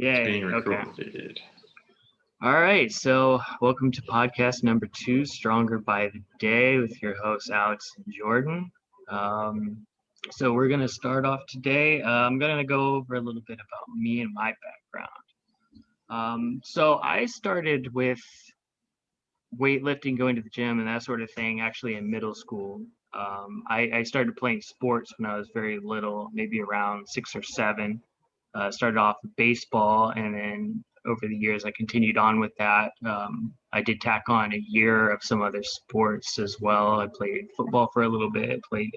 It's Yay. being Okay. recorded. All right. So, welcome to podcast number 2, Stronger by the Day, with your hosts, Alex and Jordan. Um, so, we're going to start off today. I'm going to go over a little bit about me and my background. So, I started with weightlifting, going to the gym, and that sort of thing actually in middle school. I started playing sports when I was very little, maybe around 6 or 7. Started off with baseball, and then over the years I continued on with that. I did tack on a year of some other sports as well. I played football for a little bit, played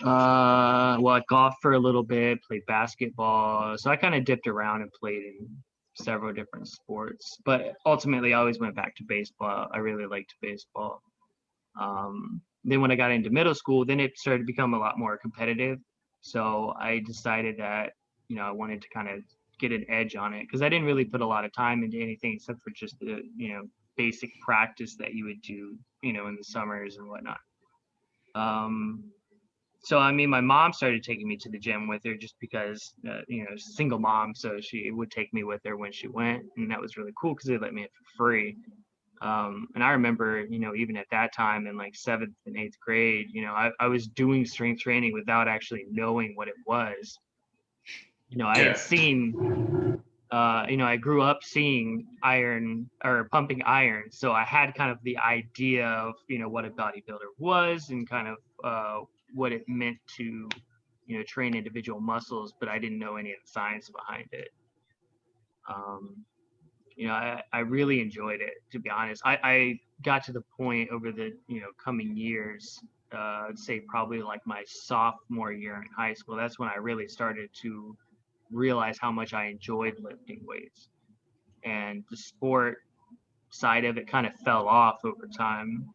I golfed for a little bit, played basketball. So I kind of dipped around and played in several different sports, but ultimately I always went back to baseball. I really liked baseball. Then when I got into middle school, then it started to become a lot more competitive. So I decided that, I wanted to kind of get an edge on it because I didn't really put a lot of time into anything except for just the, basic practice that you would do, in the summers and whatnot. So I mean, my mom started taking me to the gym with her just because, single mom, so she would take me with her when she went, and that was really cool because they let me in for free. And I remember, even at that time in like 7th and 8th grade, I was doing strength training without actually knowing what it was. I had Yeah. seen, I grew up seeing iron or pumping iron. So I had kind of the idea of, what a bodybuilder was and kind of what it meant to, train individual muscles, but I didn't know any of the science behind it. Um, I really enjoyed it, to be honest. I got to the point over the, coming years, I'd say probably like my sophomore year in high school. That's when I really started to realize how much I enjoyed lifting weights. And the sport side of it kind of fell off over time.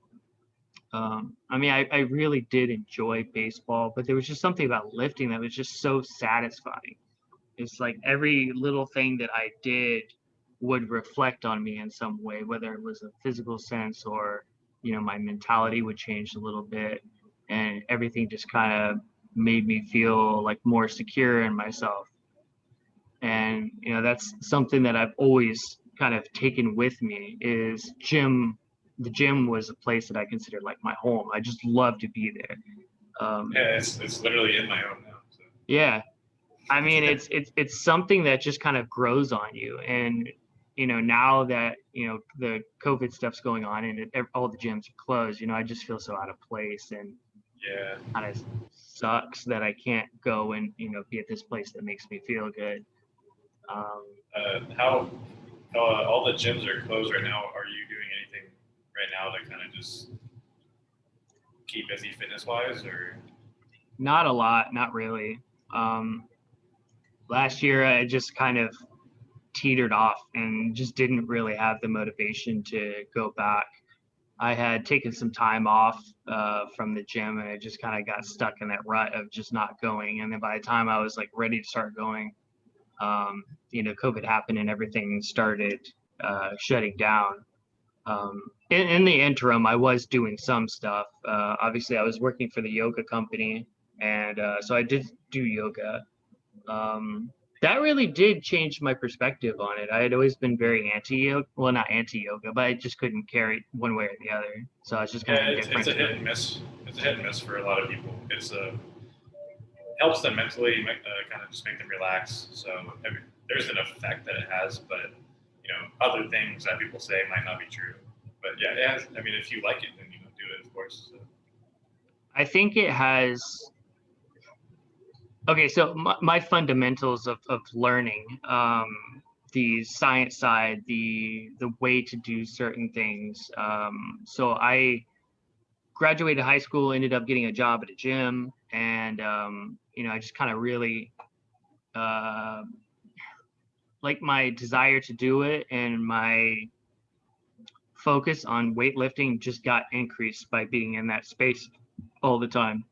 I mean, I really did enjoy baseball, but there was just something about lifting that was just so satisfying. It's like every little thing that I did would reflect on me in some way, whether it was a physical sense or, my mentality would change a little bit, and everything just kind of made me feel like more secure in myself. And, that's something that I've always kind of taken with me is gym. The gym was a place that I considered like my home. I just love to be there. Yeah, it's literally in my home now. So. Yeah, I mean, it's something that just kind of grows on you. And, now that, the COVID stuff's going on and all the gyms are closed, I just feel so out of place, and Yeah. kind of sucks that I can't go and, be at this place that makes me feel good. Um, How all the gyms are closed right now. Are you doing anything right now to kind of just keep busy fitness wise, or? Not a lot, not really. Um, Last year I just kind of teetered off and just didn't really have the motivation to go back. I had taken some time off from the gym, and I just kind of got stuck in that rut of just not going. And then by the time I was like ready to start going, COVID happened and everything started shutting down. In the interim, I was doing some stuff. Obviously, I was working for the yoga company, and so I did do yoga. That really did change my perspective on it. I had always been very anti-yoga, well, not anti-yoga, but I just couldn't carry it one way or the other. So I was just kind Yeah, of it's indifferent a to hit it. and miss. It's a hit and miss for a lot of people. Helps them mentally, kind of just make them relax. So I mean, there's an effect that it has, but other things that people say might not be true. But yeah, it has, I mean, if you like it, then do it, of course. So. I think it has. Okay, so my fundamentals of learning, the science side, the way to do certain things. So I graduated high school, ended up getting a job at a gym, and I just kind of really uh, like my desire to do it, and my focus on weightlifting just got increased by being in that space all the time.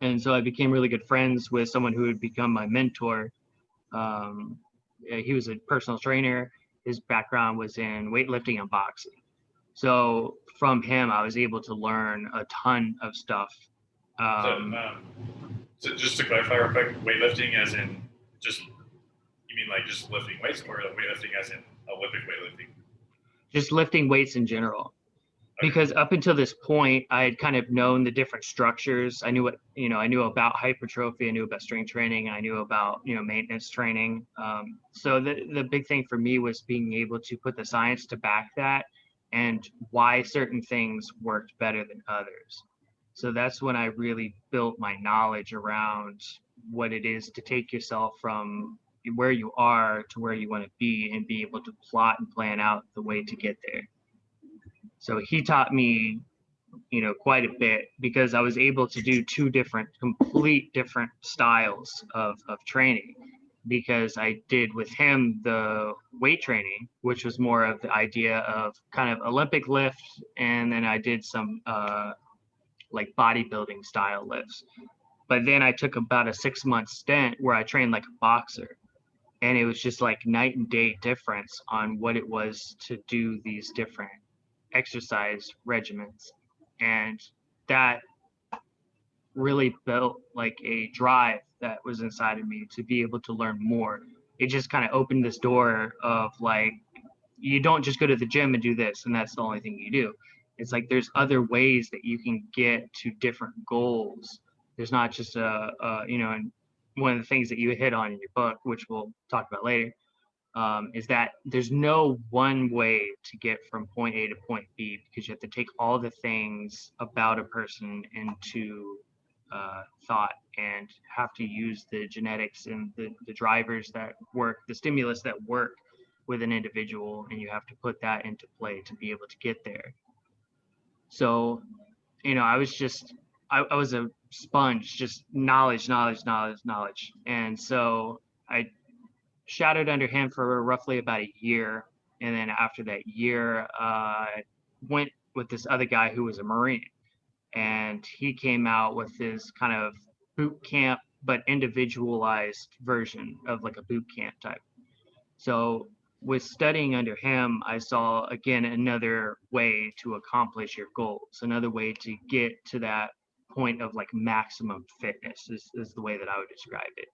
And so I became really good friends with someone who would become my mentor. Um, he was a personal trainer. His background was in weightlifting and boxing. So from him, I was able to learn a ton of stuff. So, Um, so just to clarify real quick, weightlifting as in just You mean like just lifting weights, or weightlifting as in Olympic weightlifting? Just lifting weights in general. Okay. Because up until this point, I had kind of known the different structures. I knew I knew about hypertrophy, I knew about strength training, I knew about, maintenance training. So the big thing for me was being able to put the science to back that and why certain things worked better than others. So that's when I really built my knowledge around what it is to take yourself from where you are to where you want to be and be able to plot and plan out the way to get there. So he taught me, quite a bit because I was able to do two complete different styles of training. Because I did with him the weight training, which was more of the idea of kind of Olympic lift, and then I did some like bodybuilding style lifts. But then I took about a 6-month stint where I trained like a boxer, and it was just like night and day difference on what it was to do these different exercise regimens. And that really built like a drive that was inside of me to be able to learn more. It just kind of opened this door of like, you don't just go to the gym and do this and that's the only thing you do. It's like there's other ways that you can get to different goals. There's not just and one of the things that you hit on in your book, which we'll talk about later, is that there's no one way to get from point A to point B, because you have to take all the things about a person into thought and have to use the genetics and the drivers that work, the stimulus that work with an individual, and you have to put that into play to be able to get there. So, I was a sponge, just knowledge. And so I shadowed under him for roughly about a year. And then after that year, went with this other guy who was a Marine. And he came out with his kind of boot camp, but individualized version of like a boot camp type. So with studying under him, I saw again another way to accomplish your goals, another way to get to that point of like maximum fitness is the way that I would describe it.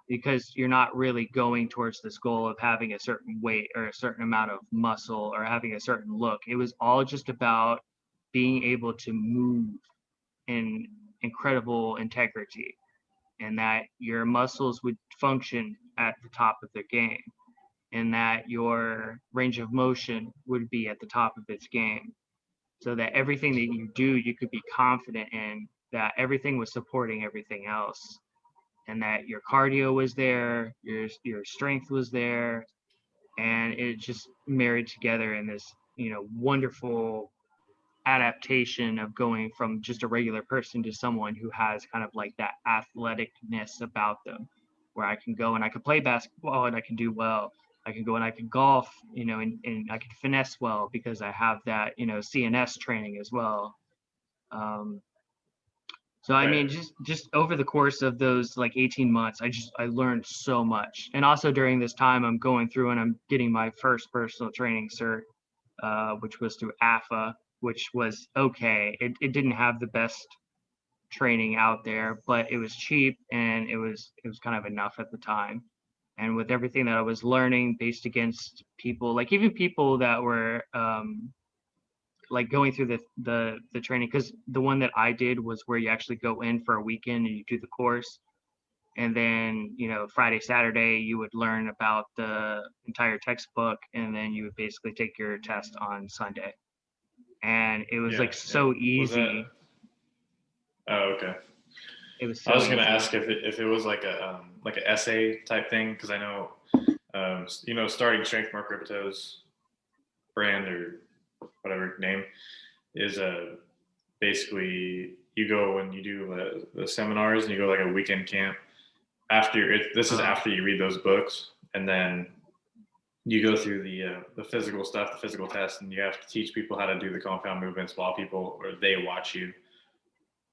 Because you're not really going towards this goal of having a certain weight or a certain amount of muscle or having a certain look. It was all just about being able to move in incredible integrity, and that your muscles would function at the top of their game, and that your range of motion would be at the top of its game, so that everything that you do, you could be confident in that everything was supporting everything else, and that your cardio was there, your strength was there, and it just married together in this, wonderful adaptation of going from just a regular person to someone who has kind of like that athleticness about them, where I can go and I can play basketball and I can do well. I can go and I can golf, and I can finesse well because I have that, CNS training as well. So I mean, Right. just over the course of those like 18 months, I learned so much. And also during this time, I'm going through and I'm getting my first personal training cert, which was through AFA, which was okay. It didn't have the best training out there, but it was cheap and it was kind of enough at the time. And with everything that I was learning based against people, like even people that were like going through the training, because the one that I did was where you actually go in for a weekend and you do the course, and then Friday, Saturday you would learn about the entire textbook, and then you would basically take your test on Sunday, and it was Yeah. like so Was that? easy. Oh, okay. It was I so was gonna easy. ask if it was like an essay type thing, because I know starting Strength More Crypto's brand or whatever name is basically you go and you do the seminars and you go like a weekend camp this is uh, after you read those books, and then you go through the physical stuff, the physical tests, and you have to teach people how to do the compound movements while people or they watch you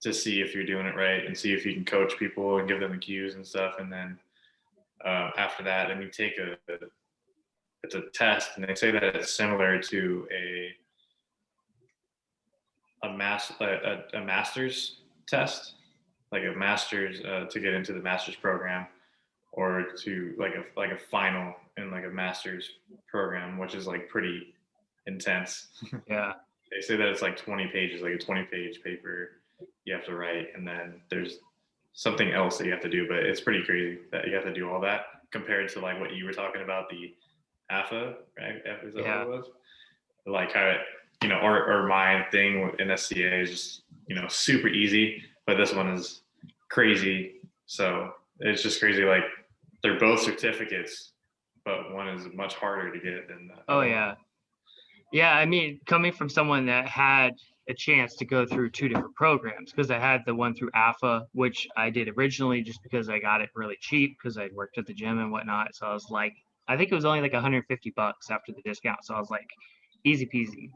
to see if you're doing it right and see if you can coach people and give them the cues and stuff. And then after that, then you take it's a test, and they say that it's similar to a master's test, like a master's to get into the master's program, or to like a final in like a master's program, which is like pretty intense. Yeah. They say that it's like 20 pages, like a 20-page paper you have to write, and then there's something else that you have to do. But it's pretty crazy that you have to do all that compared to like what you were talking about, the AFA, right? Is that Yeah. what it was? Like how it, or my thing in SCA is just, super easy, but this one is crazy. So it's just crazy. Like they're both certificates, but one is much harder to get than the Oh other one. yeah. Yeah, I mean, coming from someone that had a chance to go through two different programs, because I had the one through AFA, which I did originally just because I got it really cheap because I worked at the gym and whatnot. So I was like, I think it was only like $150 after the discount. So I was like, easy peasy.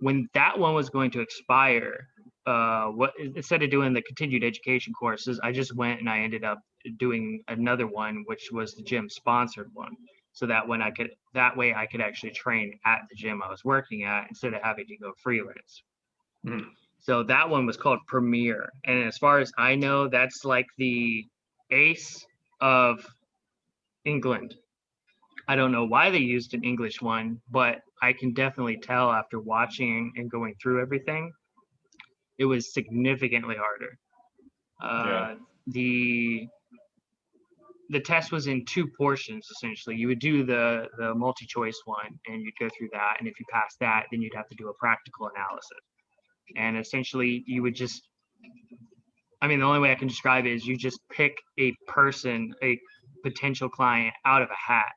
When that one was going to expire, what instead of doing the continued education courses, I just went and I ended up doing another one, which was the gym sponsored one. So that way I could actually train at the gym I was working at instead of having to go freelance. Mhm. So that one was called Premier. And as far as I know, that's like the ace of England. I don't know why they used an English one, but I can definitely tell after watching and going through everything, it was significantly harder. Yeah. The test was in two portions essentially. You would do the multi-choice one, and you'd go through that, and if you passed that, then you'd have to do a practical analysis. And essentially, you would just, I mean, the only way I can describe it is you just pick a person, a potential client out of a hat,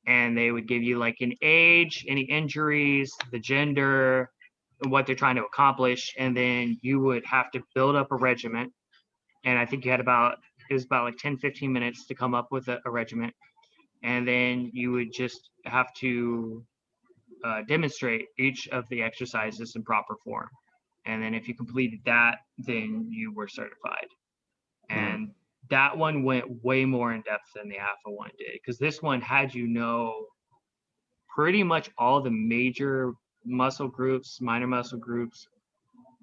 and they would give you like an age, any injuries, the gender, what they're trying to accomplish, and then you would have to build up a regiment. And I think it was about like 10-15 minutes to come up with a regiment, and then you would just have to demonstrate each of the exercises in proper form. And then if you completed that, then you were certified. Mhm. And that one went way more in depth than the AFA one did, because this one had pretty much all the major muscle groups, minor muscle groups.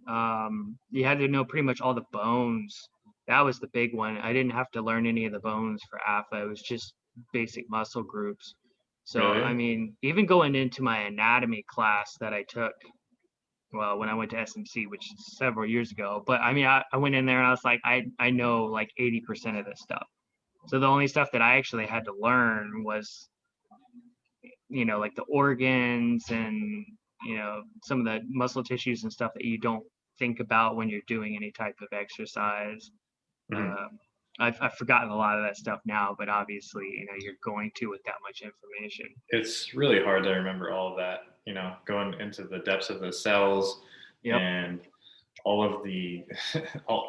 You had to know pretty much all the bones. That was the big one. I didn't have to learn any of the bones for AFA. It was just basic muscle groups. So, I Really? mean, even going into my anatomy class that I took, well, when I went to SMC, which is several years ago, but I mean, I went in there and I was like, I know like 80% of this stuff. So the only stuff that I actually had to learn was, like the organs and, some of the muscle tissues and stuff that you don't think about when you're doing any type of exercise. Mhm. Uh, I've forgotten a lot of that stuff now, but obviously, you're going to with that much information. It's really hard to remember all of that, going into the depths of the cells Yep. and all of the,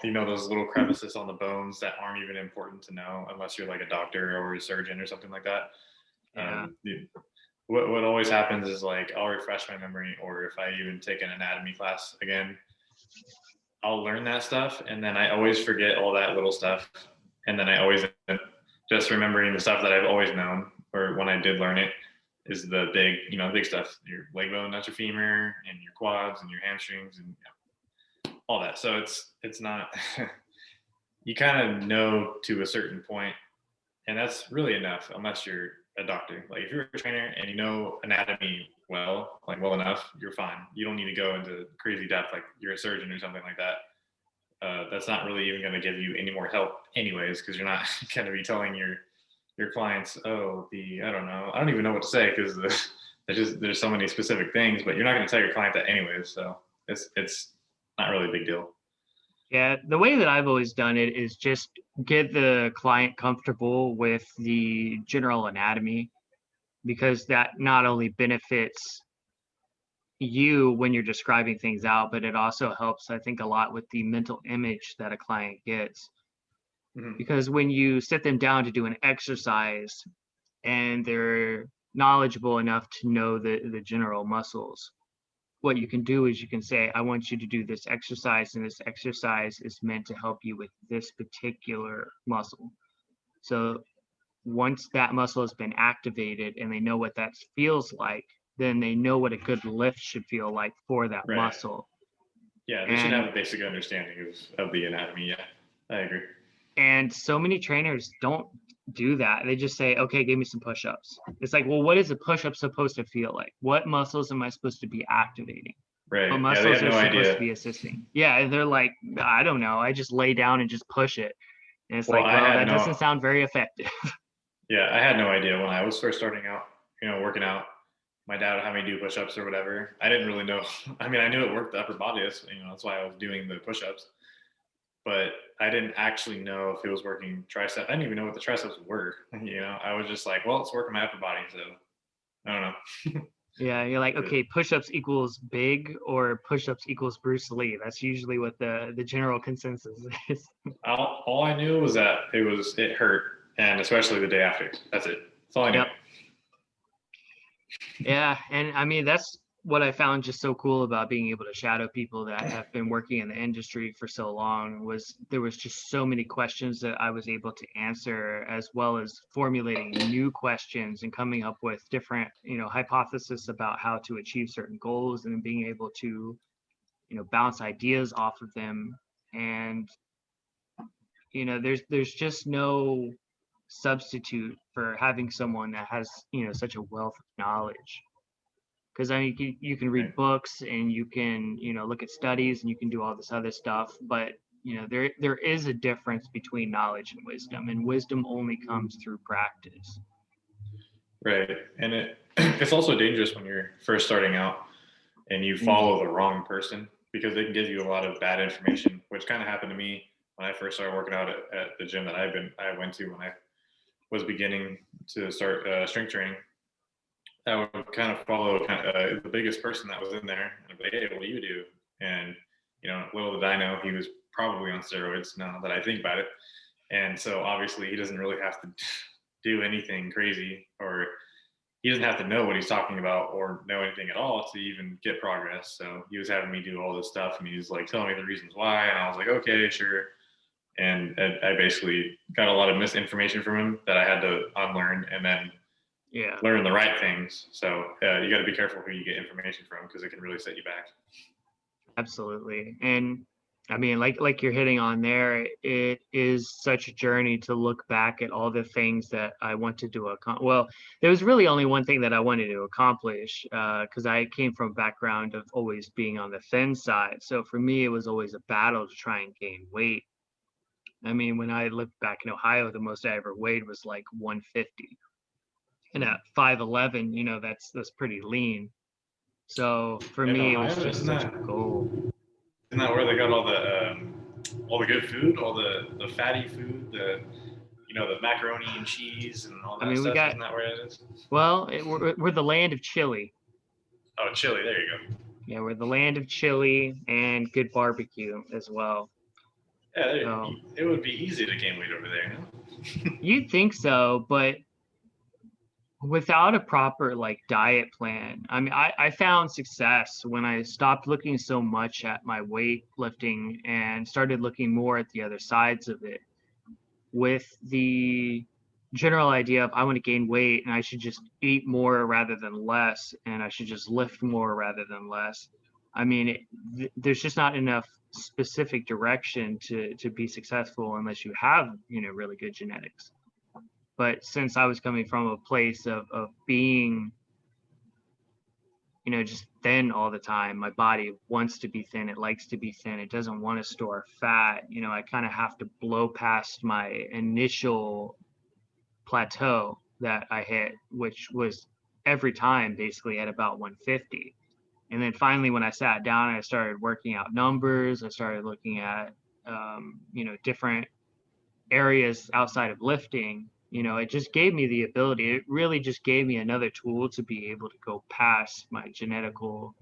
those little crevices on the bones that aren't even important to know unless you're like a doctor or a surgeon or something like that. Yeah. What always happens is like I'll refresh my memory, or if I even take an anatomy class again, I'll learn that stuff, and then I always forget all that little stuff, and then I always end up just remembering the stuff that I've always known, or when I did learn it, is the big stuff: your leg bone, not your femur, and your quads, and your hamstrings, and all that. So it's not you kind of know to a certain point, and that's really enough, unless you're a doctor. Like if you're a trainer and you know anatomy well enough, you're fine. You don't need to go into crazy depth like you're a surgeon or something like that. That's not really even going to give you any more help anyways, because you're not going to be telling your clients, oh, I don't know, I don't even know what to say, because there's so many specific things, but you're not going to tell your client that anyways. So it's not really a big deal. Yeah, the way that I've always done it is just get the client comfortable with the general anatomy, because that not only benefits you when you're describing things out, but it also helps, I think, a lot with the mental image that a client gets. Mm-hmm. Because when you sit them down to do an exercise and they're knowledgeable enough to know the general muscles, what you can do is you can say, I want you to do this exercise, and this exercise is meant to help you with this particular muscle. So once that muscle has been activated and they know what that feels like, then they know what a good lift should feel like for that Right. muscle. Yeah, they should have And a basic understanding of the anatomy. Yeah, I agree. And so many trainers don't do that. They just say, okay, give me some push-ups. It's like, well, what is a push-up supposed to feel like? What muscles am I supposed to be activating? What Right. Yeah, they muscles have are no supposed to idea. be assisting? Yeah, and they're like, I don't know. I just lay down and just push it. And it's Well, like, I well, had that no doesn't sound very effective. yeah, I had no idea when I was first starting out, working out. My dad would have me do push-ups or whatever. I didn't really know. I mean, I knew it worked the upper body. That's why I was doing the push-ups. But I didn't actually know if it was working tricep. I didn't even know what the triceps were. I was just like, well, it's working my upper body. So I don't know. Yeah, you're like, okay, push-ups equals big or push-ups equals Bruce Lee. That's usually what the general consensus is. All I knew was that it hurt, and especially the day after. That's it. That's all I knew. Yep. Yeah, and I mean that's what I found just so cool about being able to shadow people that have been working in the industry for so long was there was just so many questions that I was able to answer, as well as formulating new questions and coming up with different, hypotheses about how to achieve certain goals, and then being able to, bounce ideas off of them. And there's just no substitute for having someone that has, such a wealth of knowledge. Because I mean, you can read Right. books and you can, look at studies and you can do all this other stuff, but there is a difference between knowledge and wisdom only comes through practice. Right. And it's also dangerous when you're first starting out and you follow the wrong person, because they can give you a lot of bad information, which kind of happened to me when I first started working out at the gym that I went to when I was beginning to start strength training. I would kind of follow the biggest person that was in there, and I'd be like, hey, what do you do? And little did I know he was probably on steroids. Now that I think about it, and so obviously he doesn't really have to do anything crazy, or he doesn't have to know what he's talking about or know anything at all to even get progress. So he was having me do all this stuff, and he was like telling me the reasons why, and I was like, okay, sure. And I basically got a lot of misinformation from him that I had to unlearn and then learn the right things. So you got to be careful who you get information from, because it can really set you back. Absolutely. And I mean, like you're hitting on there, it is such a journey to look back at all the things that I wanted to accomplish. Well, there was really only one thing that I wanted to accomplish, because I came from a background of always being on the thin side. So for me, it was always a battle to try and gain weight. I mean, when I lived back in Ohio, the most I ever weighed was like 150. And at 5'11", that's pretty lean. So for In me, it was Ohio, just such a goal. isn't that where they got all the good food, all the fatty food, the macaroni and cheese and all that I mean, we stuff? got, Isn't that where it is? well, we're the land of chili. Oh, Chile. There you go. Yeah, we're the land of chili and good barbecue as well. Yeah, So it would be easy to gain weight over there. No? you'd think so, but without a proper like diet plan, I mean, I found success when I stopped looking so much at my weightlifting and started looking more at the other sides of it, with the general idea of I want to gain weight and I should just eat more rather than less, and I should just lift more rather than less. I mean, there's just not enough specific direction to be successful unless you have, really good genetics. But since I was coming from a place of being, just thin all the time, my body wants to be thin. It likes to be thin. It doesn't want to store fat. I kind of have to blow past my initial plateau that I hit, which was every time basically at about 150. And then finally, when I sat down, I started working out numbers. I started looking at, different areas outside of lifting. It just gave me the ability. It really just gave me another tool to be able to go past my genetical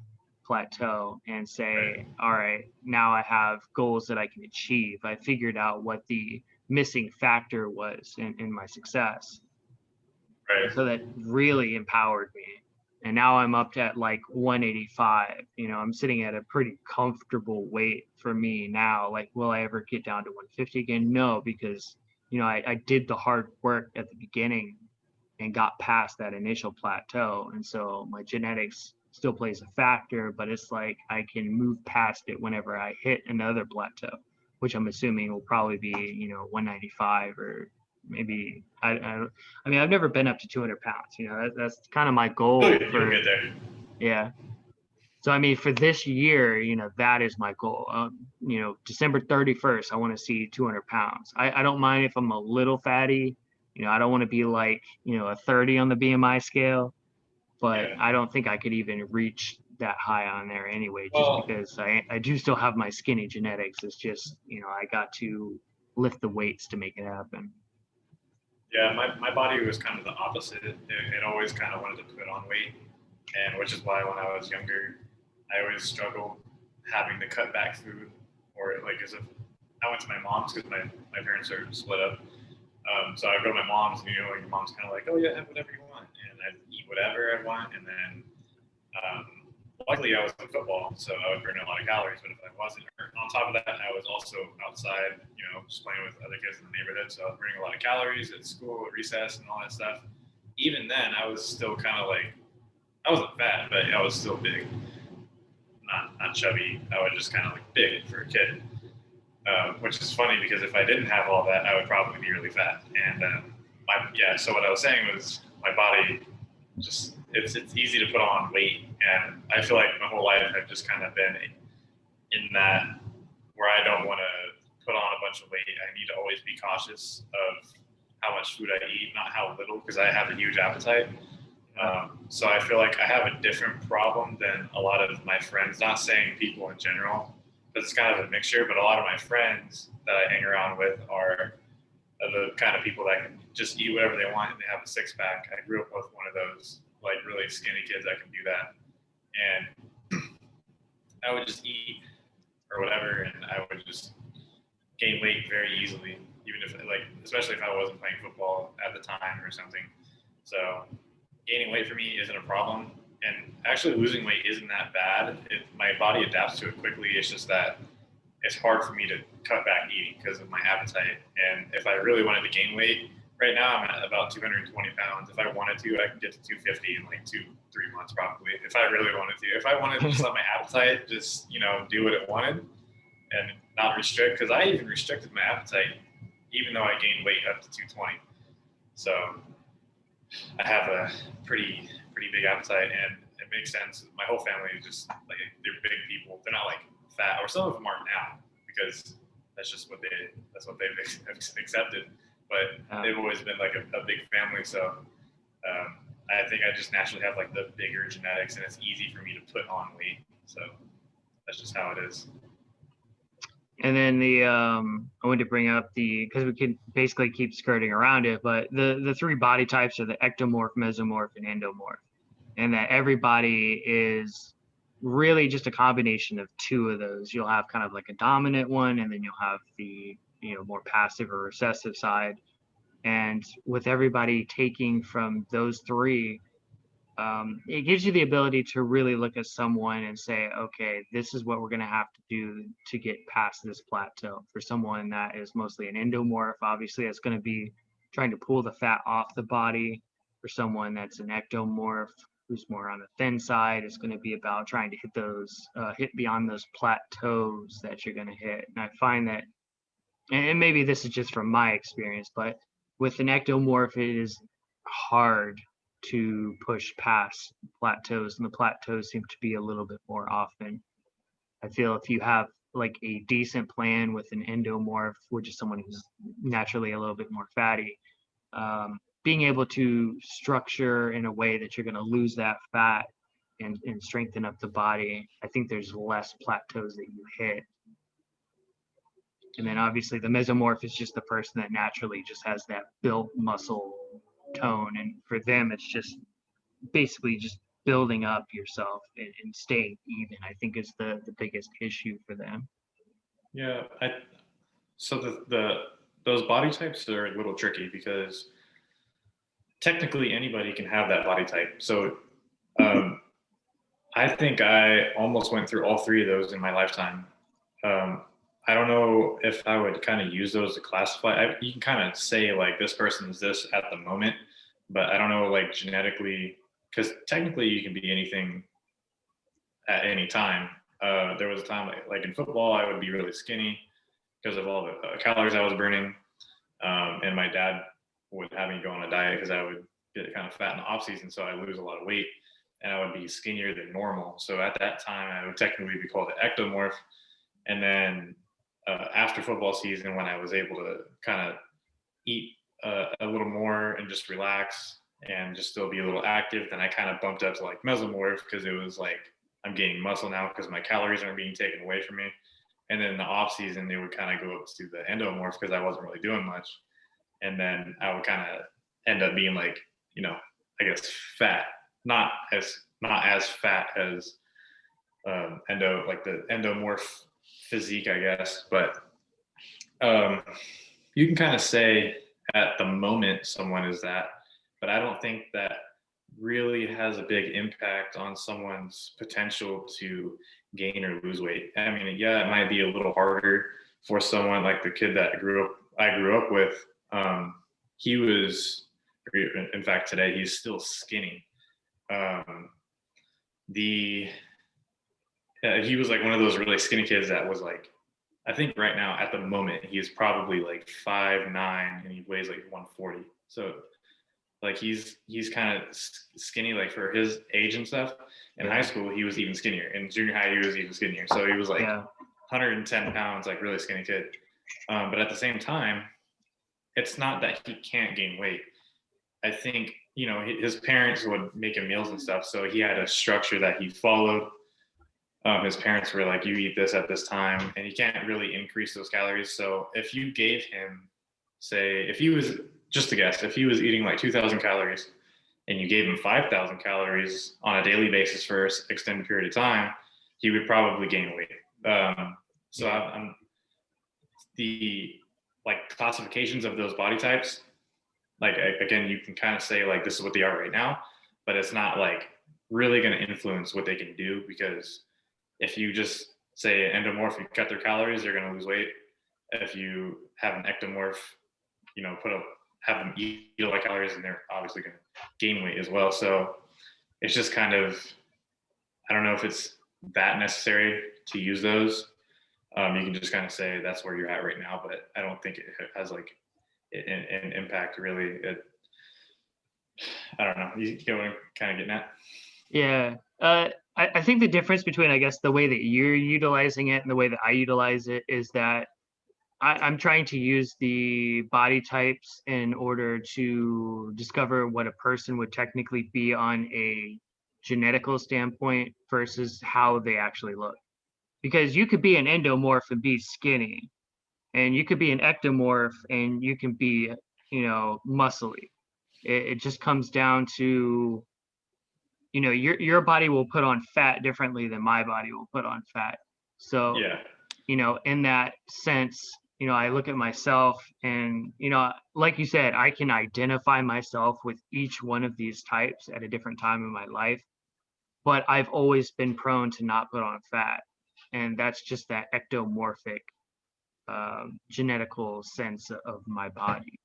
plateau and say, all right, now I have goals that I can achieve. I figured out what the missing factor was in my success. Right. So that really empowered me. And now I'm up to like 185. I'm sitting at a pretty comfortable weight for me now. Like, will I ever get down to 150 again? No, because I did the hard work at the beginning and got past that initial plateau. And so my genetics still plays a factor, but it's like I can move past it whenever I hit another plateau. which I'm assuming will probably be, 195 or maybe I mean, I've never been up to 200 pounds. That's kind of my goal You'll get there. yeah. So I mean, for this year, that is my goal. December 31st, I want to see 200 pounds. I don't mind if I'm a little fatty. I don't want to be like, a 30 on the BMI scale, but Yeah. I don't think I could even reach that high on there anyway, just Well, because I do still have my skinny genetics. It's just, I got to lift the weights to make it happen. yeah, my body was kind of the opposite. It always kind of wanted to put on weight, and which is why when I was younger, I always struggled having to cut back food, or like as if I went to my mom's because my parents are split up. So I go to my mom's, and your mom's kind of like, oh yeah, have whatever you want, and I eat whatever I want, and then luckily I was in football, so I would burn a lot of calories. But if I wasn't, on top of that, I was also outside, just playing with other kids in the neighborhood, so I was burning a lot of calories at school, at recess, and all that stuff. Even then, I was still kind of like, I wasn't fat, but I was still big, not chubby. I was just kind of like big for a kid. Which is funny because if I didn't have all that, I would probably be really fat. And so what I was saying was my body just it's easy to put on weight, and I feel like my whole life I've just kind of been in that where I don't want to put on a bunch of weight. I need to always be cautious of how much food I eat, not how little, because I have a huge appetite. So I feel like I have a different problem than a lot of my friends. Not saying people in general, but it's kind of a mixture. But a lot of my friends that I hang around with are the kind of people that can just eat whatever they want and they have a six pack. I grew up with one of those like really skinny kids that can do that, and I would just eat or whatever, and I would just gain weight very easily, even if like especially if I wasn't playing football at the time or something. So gaining weight for me isn't a problem, and actually losing weight isn't that bad. My body adapts to it quickly. It's just that it's hard for me to cut back eating because of my appetite. And if I really wanted to gain weight, right now I'm at about 220 pounds. If I wanted to, I could get to 250 in like 2-3 months probably. If I really wanted to, if I wanted to just let my appetite just do what it wanted and not restrict, because I even restricted my appetite even though I gained weight up to 220. So I have a pretty big appetite, and it makes sense. My whole family is just like they're big people. They're not like fat, or some of them aren't now because that's what they've accepted. But they've always been like a big family, so I think I just naturally have like the bigger genetics, and it's easy for me to put on weight. So that's just how it is. And then I wanted to bring up because we can basically keep skirting around it, but the three body types are the ectomorph, mesomorph, and endomorph, and that everybody is really just a combination of two of those. You'll have kind of like a dominant one, and then you'll have the more passive or recessive side. And with everybody taking from those three, it gives you the ability to really look at someone and say, okay, this is what we're going to have to do to get past this plateau. For someone that is mostly an endomorph, obviously that's going to be trying to pull the fat off the body. For someone that's an ectomorph, who's more on the thin side, it's going to be about trying to hit beyond those plateaus that you're going to hit. And I find that, and maybe this is just from my experience, but with an ectomorph, it is hard to push past plateaus, and the plateaus seem to be a little bit more often. I feel if you have like a decent plan with an endomorph, which is someone who's naturally a little bit more fatty, being able to structure in a way that you're going to lose that fat and strengthen up the body, I think there's less plateaus that you hit. And then obviously the mesomorph is just the person that naturally just has that built muscle tone. And for them, it's just basically just building up yourself and staying even, I think is the biggest issue for them. Yeah. So those body types are a little tricky because technically anybody can have that body type. So I think I almost went through all three of those in my lifetime. I don't know if I would kind of use those to classify. You can kind of say like this person is this at the moment, but I don't know like genetically, because technically you can be anything at any time. There was a time like in football I would be really skinny, because of all the calories I was burning. And my dad would have me go on a diet because I would get kind of fat in the off season, so I lose a lot of weight, and I would be skinnier than normal. So at that time, I would technically be called an ectomorph. And then after football season, when I was able to kind of eat a little more and just relax and just still be a little active, then I kind of bumped up to like mesomorph because it was like I'm gaining muscle now because my calories aren't being taken away from me. And then in the off season, they would kind of go up to the endomorph because I wasn't really doing much. And then I would kind of end up being like, I guess fat, not as fat as like the endomorph physique, I guess. But you can kind of say at the moment someone is that, but I don't think that really has a big impact on someone's potential to gain or lose weight. I mean, yeah, it might be a little harder for someone like the kid that I grew up with. He was, in fact, today he's still skinny. He was like one of those really skinny kids that was like, I think right now at the moment he is probably like 5'9" and he weighs like 140. So like he's kind of skinny like for his age and stuff. In high school he was even skinnier. In junior high he was even skinnier. So he was like 110 pounds, like really skinny kid. But at the same time, it's not that he can't gain weight. I think his parents would make him meals and stuff, so he had a structure that he followed. His parents were like, you eat this at this time, and he can't really increase those calories. So if you gave him, say, if he was, just a guess, if he was eating like 2,000 calories and you gave him 5,000 calories on a daily basis for an extended period of time, he would probably gain weight. I'm the like classifications of those body types, like again, you can kind of say like this is what they are right now, but it's not like really going to influence what they can do, because if you just say endomorph, you cut their calories, they're going to lose weight. If you have an ectomorph, have them eat a lot of calories, and they're obviously going to gain weight as well. So it's just kind of, I don't know if it's that necessary to use those. You can just kind of say that's where you're at right now, but I don't think it has like an impact really. I don't know. You get what I'm kind of getting at? Yeah. I think the difference between, I guess, the way that you're utilizing it and the way that I utilize it is that I'm trying to use the body types in order to discover what a person would technically be on a genetical standpoint versus how they actually look. Because you could be an endomorph and be skinny, and you could be an ectomorph and you can be, muscly. It just comes down to, your body will put on fat differently than my body will put on fat. So, Yeah. In that sense, I look at myself and, like you said, I can identify myself with each one of these types at a different time in my life, but I've always been prone to not put on fat. And that's just that ectomorphic genetical sense of my body.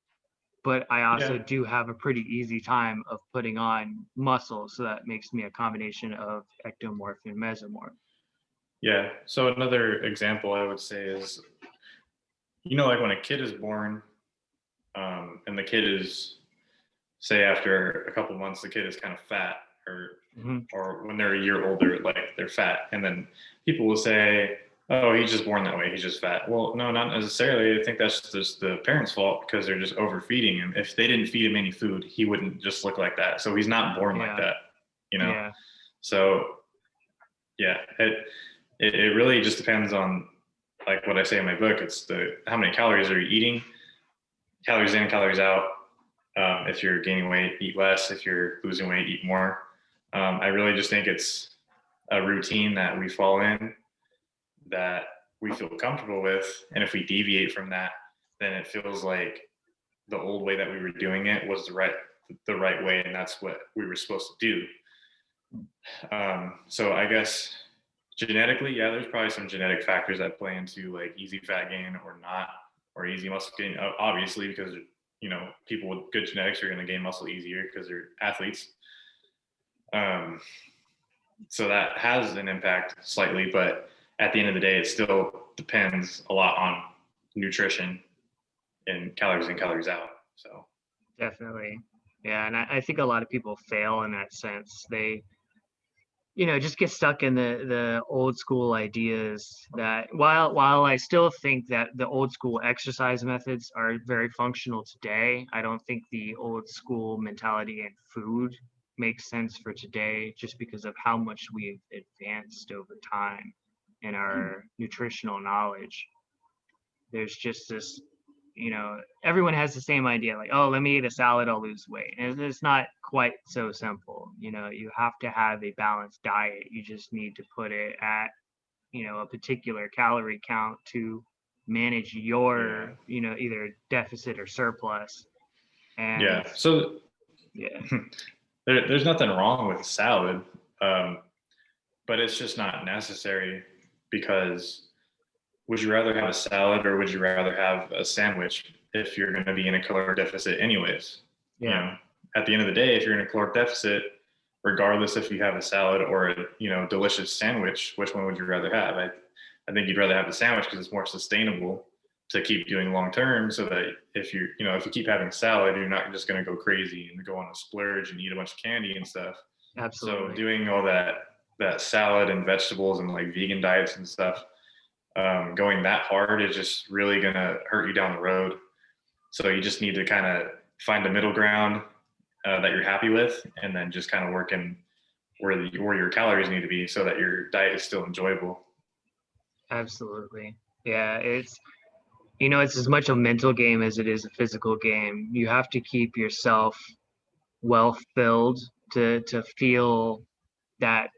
But I also do have a pretty easy time of putting on muscle, so that makes me a combination of ectomorph and mesomorph. Yeah. So another example I would say is, like when a kid is born, and the kid is, say after a couple months, the kid is kind of fat, or when they're a year older, like they're fat, and then people will say, oh, he's just born that way, he's just fat. Well, no, not necessarily. I think that's just the parents' fault, because they're just overfeeding him. If they didn't feed him any food, he wouldn't just look like that. So he's not born like that, Yeah. So yeah, it really just depends on, like what I say in my book. It's how many calories are you eating, calories in, calories out. If you're gaining weight, eat less. If you're losing weight, eat more. I really just think it's a routine that we fall in, that we feel comfortable with. And if we deviate from that, then it feels like the old way that we were doing it was the right way, and that's what we were supposed to do. So I guess genetically, yeah, there's probably some genetic factors that play into like easy fat gain or not, or easy muscle gain, obviously, because people with good genetics are going to gain muscle easier because they're athletes. So that has an impact slightly, but at the end of the day, it still depends a lot on nutrition and calories in, calories out. So Definitely. Yeah, and I think a lot of people fail in that sense. They, just get stuck in the old school ideas that while I still think that the old school exercise methods are very functional today, I don't think the old school mentality and food makes sense for today just because of how much we've advanced over time in our nutritional knowledge. There's just this, everyone has the same idea, like, oh, let me eat a salad, I'll lose weight. And it's not quite so simple. You have to have a balanced diet. You just need to put it at, a particular calorie count to manage yeah, your, either deficit or surplus. And yeah. So yeah, there's nothing wrong with salad, um, but it's just not necessary because would you rather have a salad or would you rather have a sandwich if you're going to be in a caloric deficit anyways? You yeah, know, at the end of the day, if you're in a caloric deficit, regardless if you have a salad or a delicious sandwich, which one would you rather have? I think you'd rather have the sandwich because it's more sustainable to keep doing long term. So that if you keep having a salad, you're not just going to go crazy and go on a splurge and eat a bunch of candy and stuff. So absolutely. doing all that salad and vegetables and like vegan diets and stuff, going that hard is just really going to hurt you down the road. So you just need to kind of find a middle ground that you're happy with, and then just kind of working where your calories need to be so that your diet is still enjoyable. Absolutely. Yeah, it's as much a mental game as it is a physical game. You have to keep yourself well filled to feel that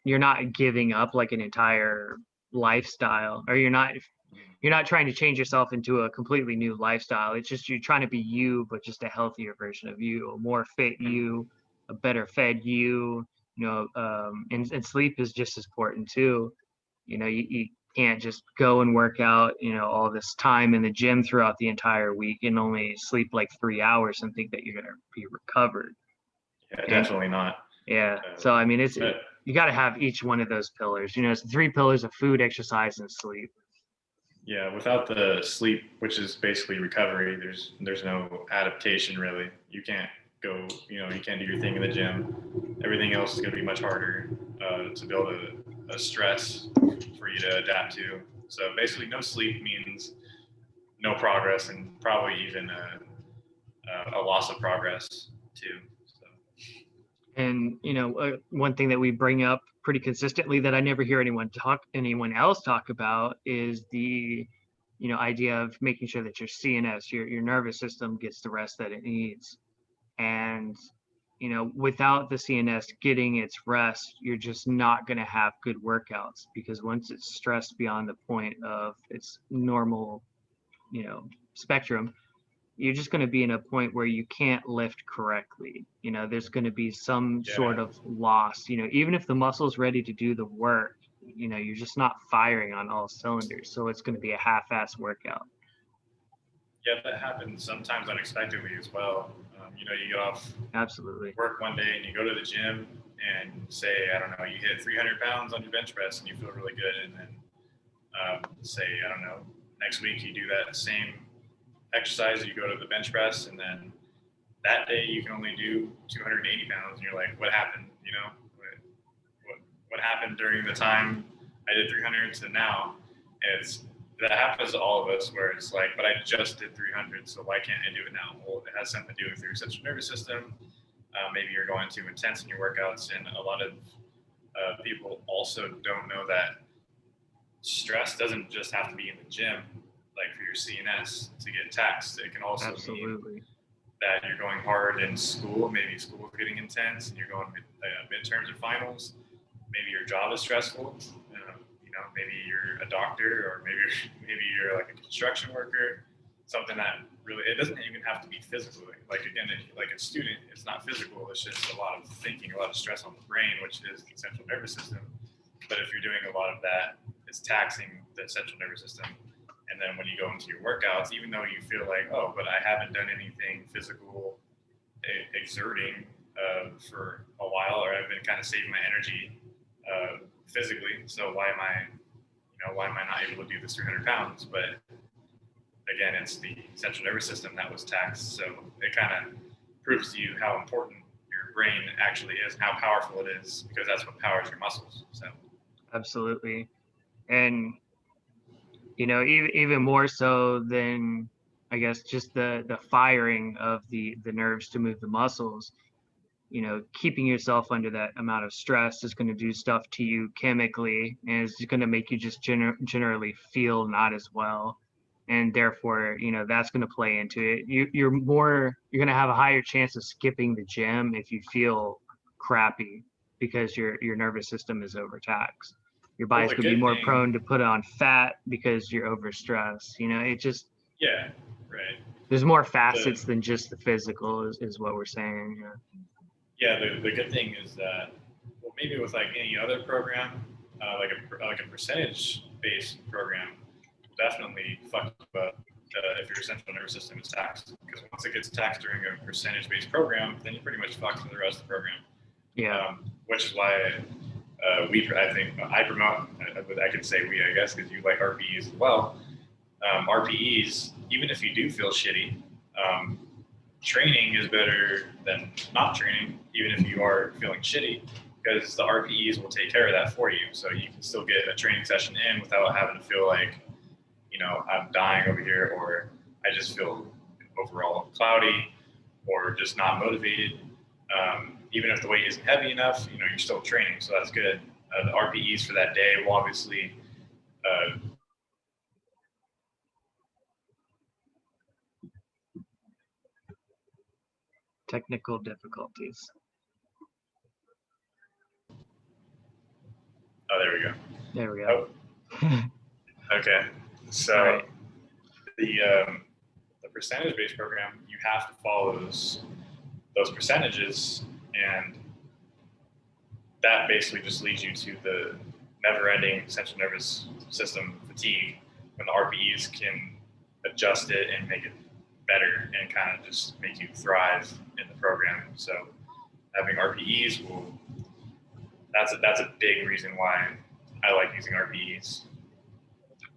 you're not giving up like an entire lifestyle, or you're not trying to change yourself into a completely new lifestyle. It's just you're trying to be you, but just a healthier version of you, a more fit you, a better fed you. And sleep is just as important too. You can't just go and work out, all this time in the gym throughout the entire week and only sleep like 3 hours and think that you're gonna be recovered. Yeah, And definitely not. yeah, Uh, so I mean, but you got to have each one of those pillars. It's the three pillars of food, exercise, and sleep. yeah, without the sleep, which is basically recovery, there's no adaptation really. You can't go, you can't do your thing in the gym. Everything else is going to be much harder to build a stress for you to adapt to. So basically, no sleep means no progress and probably even a loss of progress too. So. And one thing that we bring up pretty consistently that I never hear anyone else talk about is the idea of making sure that your CNS, your nervous system, gets the rest that it needs. And without the CNS getting its rest, you're just not going to have good workouts, because once it's stressed beyond the point of its normal, spectrum, you're just going to be in a point where you can't lift correctly. There's going to be some Yeah, sort of loss. Even if the muscle's ready to do the work, you're just not firing on all cylinders. So it's going to be a half-ass workout. yeah, that happens sometimes unexpectedly as well. You get off Absolutely. work one day and you go to the gym and say, I don't know, you hit 300 pounds on your bench press and you feel really good, and then say, I don't know, next week you do that same exercise, you go to the bench press, and then that day you can only do 280 pounds, and you're like, what happened? What happened during the time I did 300 to now? And that happens to all of us, where it's like, but I just did 300, so why can't I do it now? Well, it has something to do with your central nervous system. Maybe you're going too intense in your workouts, and a lot of people also don't know that stress doesn't just have to be in the gym, like for your CNS to get taxed. It can also mean Absolutely. that you're going hard in school. Maybe school is getting intense, and you're going midterms or finals. Maybe your job is stressful. Maybe you're a doctor, or maybe you're like a construction worker. Something that really, it doesn't even have to be physical. Like again, like a student, it's not physical. It's just a lot of thinking, a lot of stress on the brain, which is the central nervous system. But if you're doing a lot of that, it's taxing the central nervous system. And then when you go into your workouts, even though you feel like, oh, but I haven't done anything physical, exerting for a while, or I've been kind of saving my energy physically. So why am I not able to do this 300 pounds? But again, it's the central nervous system that was taxed. So it kind of proves to you how important your brain actually is and how powerful it is, because that's what powers your muscles. So Absolutely. And even more so than, I guess, just the firing of the nerves to move the muscles. Keeping yourself under that amount of stress is going to do stuff to you chemically, and it's going to make you just generally feel not as well. And therefore, that's going to play into it. You're going to have a higher chance of skipping the gym if you feel crappy, because your nervous system is overtaxed. Your well, body's the going to be good more thing, prone to put on fat because you're overstressed. It just, yeah, right. there's more The facets than just the physical, is what we're saying. yeah, the good thing is that, well, maybe with like any other program, like a percentage based program, definitely fuck you up if your central nervous system is taxed. Because once it gets taxed during a percentage based program, then you pretty much fucked for the rest of the program. Yeah. Which is why I think I promote. I could say we, I guess, because you like RPEs as well. RPEs, even if you do feel shitty, um, training is better than not training, even if you are feeling shitty, because the RPEs will take care of that for you. So you can still get a training session in without having to feel like, I'm dying over here, or I just feel overall cloudy, or just not motivated. Even if the weight isn't heavy enough, you're still training, so that's good. The RPEs for that day will obviously Technical difficulties. oh, there we go. There we go. Okay. So right. The percentage-based program, you have to follow those percentages, and that basically just leads you to the never-ending central nervous system fatigue, when the RPEs can adjust it and make it better and kind of just make you thrive in the program. So having RPEs that's a big reason why I like using RPEs.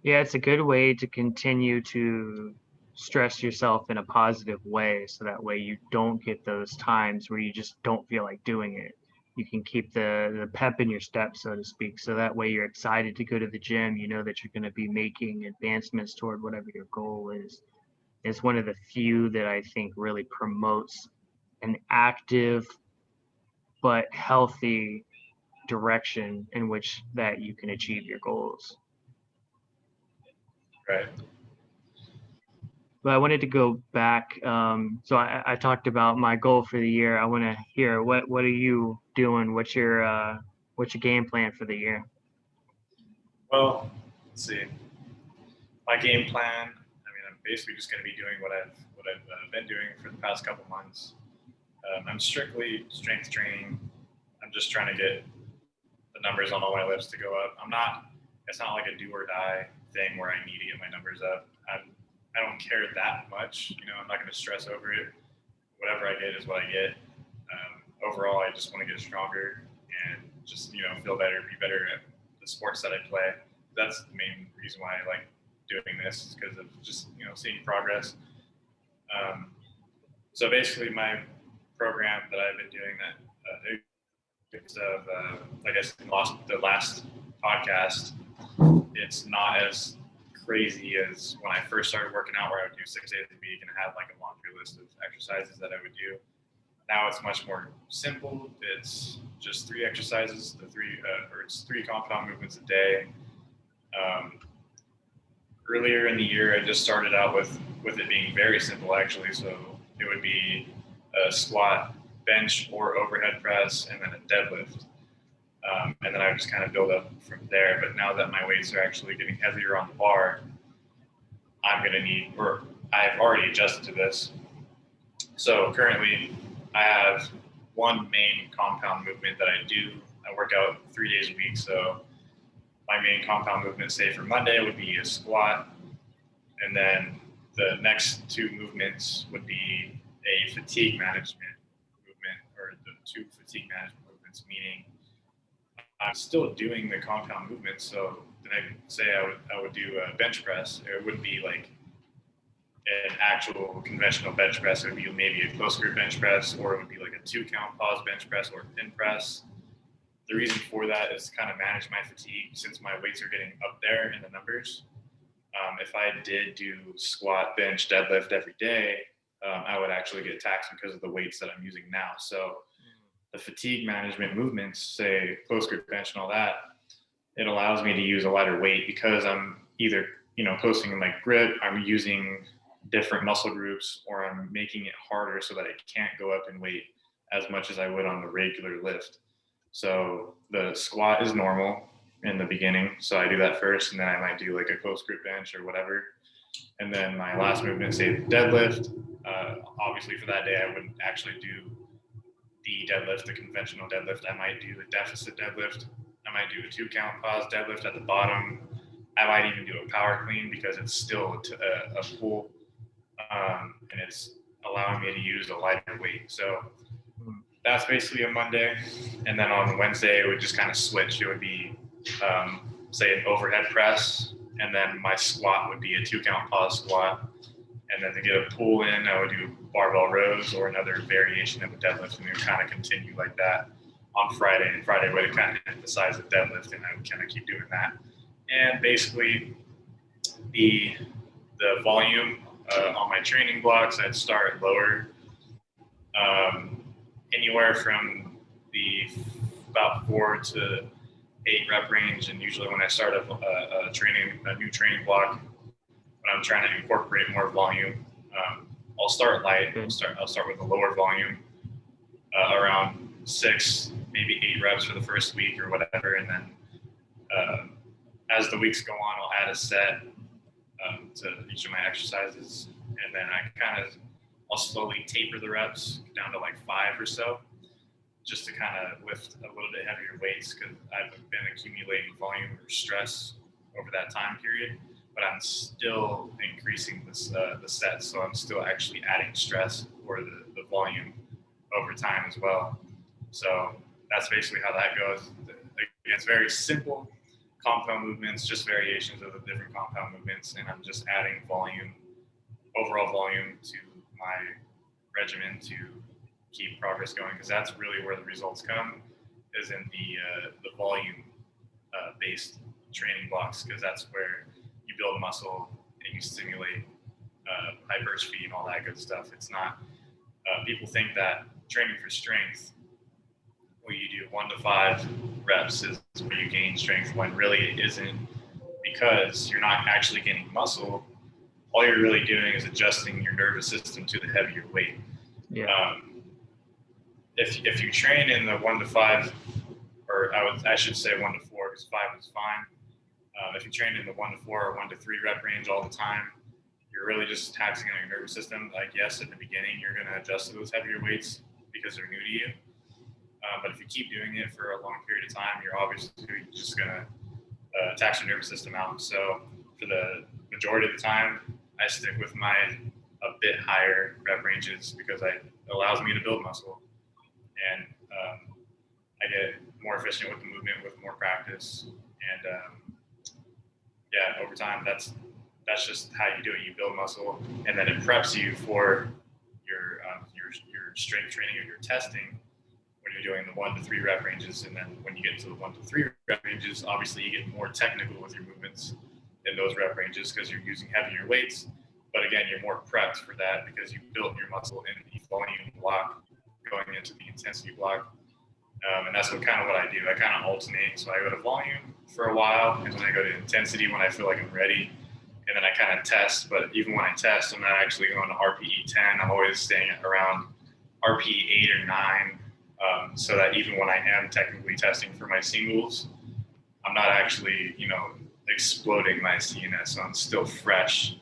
Yeah, it's a good way to continue to stress yourself in a positive way, so that way you don't get those times where you just don't feel like doing it. You can keep the pep in your step, so to speak, so that way you're excited to go to the gym. You know that you're going to be making advancements toward whatever your goal is. It's one of the few that I think really promotes an active but healthy direction in which that you can achieve your goals. Right. But I wanted to go back. So I talked about my goal for the year. I want to hear what are you doing? What's your game plan for the year? Well, let's see. My game plan. I mean, I'm basically just going to be doing what I've been doing for the past couple months. I'm strictly strength training. I'm just trying to get the numbers on all my lifts to go up. It's not like a do or die thing where I need to get my numbers up. I don't care that much. I'm not going to stress over it. Whatever I get is what I get. Overall, I just want to get stronger and just, feel better, be better at the sports that I play. That's the main reason why I like doing this, is because of just, seeing progress. So basically my program that I've been doing like I said, the last podcast, it's not as crazy as when I first started working out, where I would do 6 days a week and have like a laundry list of exercises that I would do. Now it's much more simple. It's just 3 exercises, it's 3 compound movements a day. Earlier in the year, I just started out with it being very simple, actually. So it would be a squat, bench, or overhead press, and then a deadlift. And then I would just kind of build up from there. But now that my weights are actually getting heavier on the bar, I've already adjusted to this. So currently, I have one main compound movement that I do. I work out 3 days a week. So my main compound movement, say for Monday, would be a squat. And then the next 2 movements would be a fatigue management movement, or the 2 fatigue management movements, meaning I'm still doing the compound movements. So then I say I would do a bench press. It wouldn't be like an actual conventional bench press. It would be maybe a close grip bench press, or it would be like a 2 count pause bench press or pin press. The reason for that is to kind of manage my fatigue since my weights are getting up there in the numbers. If I did do squat, bench, deadlift every day, I would actually get taxed because of the weights that I'm using now. So the fatigue management movements, say close grip bench and all that, it allows me to use a lighter weight because I'm either, posting my grip, I'm using different muscle groups, or I'm making it harder so that it can't go up in weight as much as I would on the regular lift. So the squat is normal in the beginning. So I do that first, and then I might do like a close grip bench or whatever. And then my last movement, say deadlift. Obviously, for that day, I wouldn't actually do the deadlift, the conventional deadlift. I might do a deficit deadlift. I might do a 2 count pause deadlift at the bottom. I might even do a power clean because it's still a pull, and it's allowing me to use a lighter weight. So that's basically a Monday. And then on Wednesday, it would just kind of switch. It would be, say, an overhead press, and then my squat would be a 2 count pause squat. And then to get a pull in, I would do barbell rows or another variation of a deadlift, and it would kind of continue like that on Friday. And Friday would kind of emphasize the deadlift, and I would kind of keep doing that. And basically, the volume on my training blocks, I'd start lower, anywhere from the about 4 to 8 rep range. And usually, when I start a new training block, when I'm trying to incorporate more volume, I'll start light. I'll start with a lower volume, around 6, maybe 8 reps for the first week or whatever, and then as the weeks go on, I'll add a set to each of my exercises, and then I'll slowly taper the reps down to like 5 or so, just to kind of lift a little bit heavier weights, because I've been accumulating volume or stress over that time period, but I'm still increasing the sets, so I'm still actually adding stress for the volume over time as well. So that's basically how that goes. It's very simple compound movements, just variations of the different compound movements, and I'm just adding overall volume to my regimen to keep progress going, because that's really where the results come, is in the volume based training blocks, because that's where you build muscle and you stimulate hypertrophy and all that good stuff. It's not, people think that training for strength, where you do 1 to 5 reps, is where you gain strength, when really it isn't, because you're not actually gaining muscle. All you're really doing is adjusting your nervous system to the heavier weight. Yeah. If you train in the 1 to 5, or I should say 1 to 4, because 5 is fine. If you train in the 1 to 4 or 1 to 3 rep range all the time, you're really just taxing on your nervous system. Like, yes, at the beginning, you're going to adjust to those heavier weights because they're new to you. But if you keep doing it for a long period of time, you're obviously just going to tax your nervous system out. So for the majority of the time, I stick with my a bit higher rep ranges, because it allows me to build muscle, and I get more efficient with the movement with more practice. And over time, that's just how you do it. You build muscle, and then it preps you for your strength training or your testing, when you're doing the 1 to 3 rep ranges. And then when you get to the 1 to 3 rep ranges, obviously you get more technical with your movements in those rep ranges, because you're using heavier weights. But again, you're more prepped for that because you built your muscle in the volume block going into the intensity block. And that's what I do. I kind of alternate. So I go to volume for a while, and then I go to intensity when I feel like I'm ready. And then I kind of test. But even when I test, I'm not actually going to RPE 10. I'm always staying around RPE 8 or 9. So that even when I am technically testing for my singles, I'm not actually, exploding my CNS. So I'm still fresh.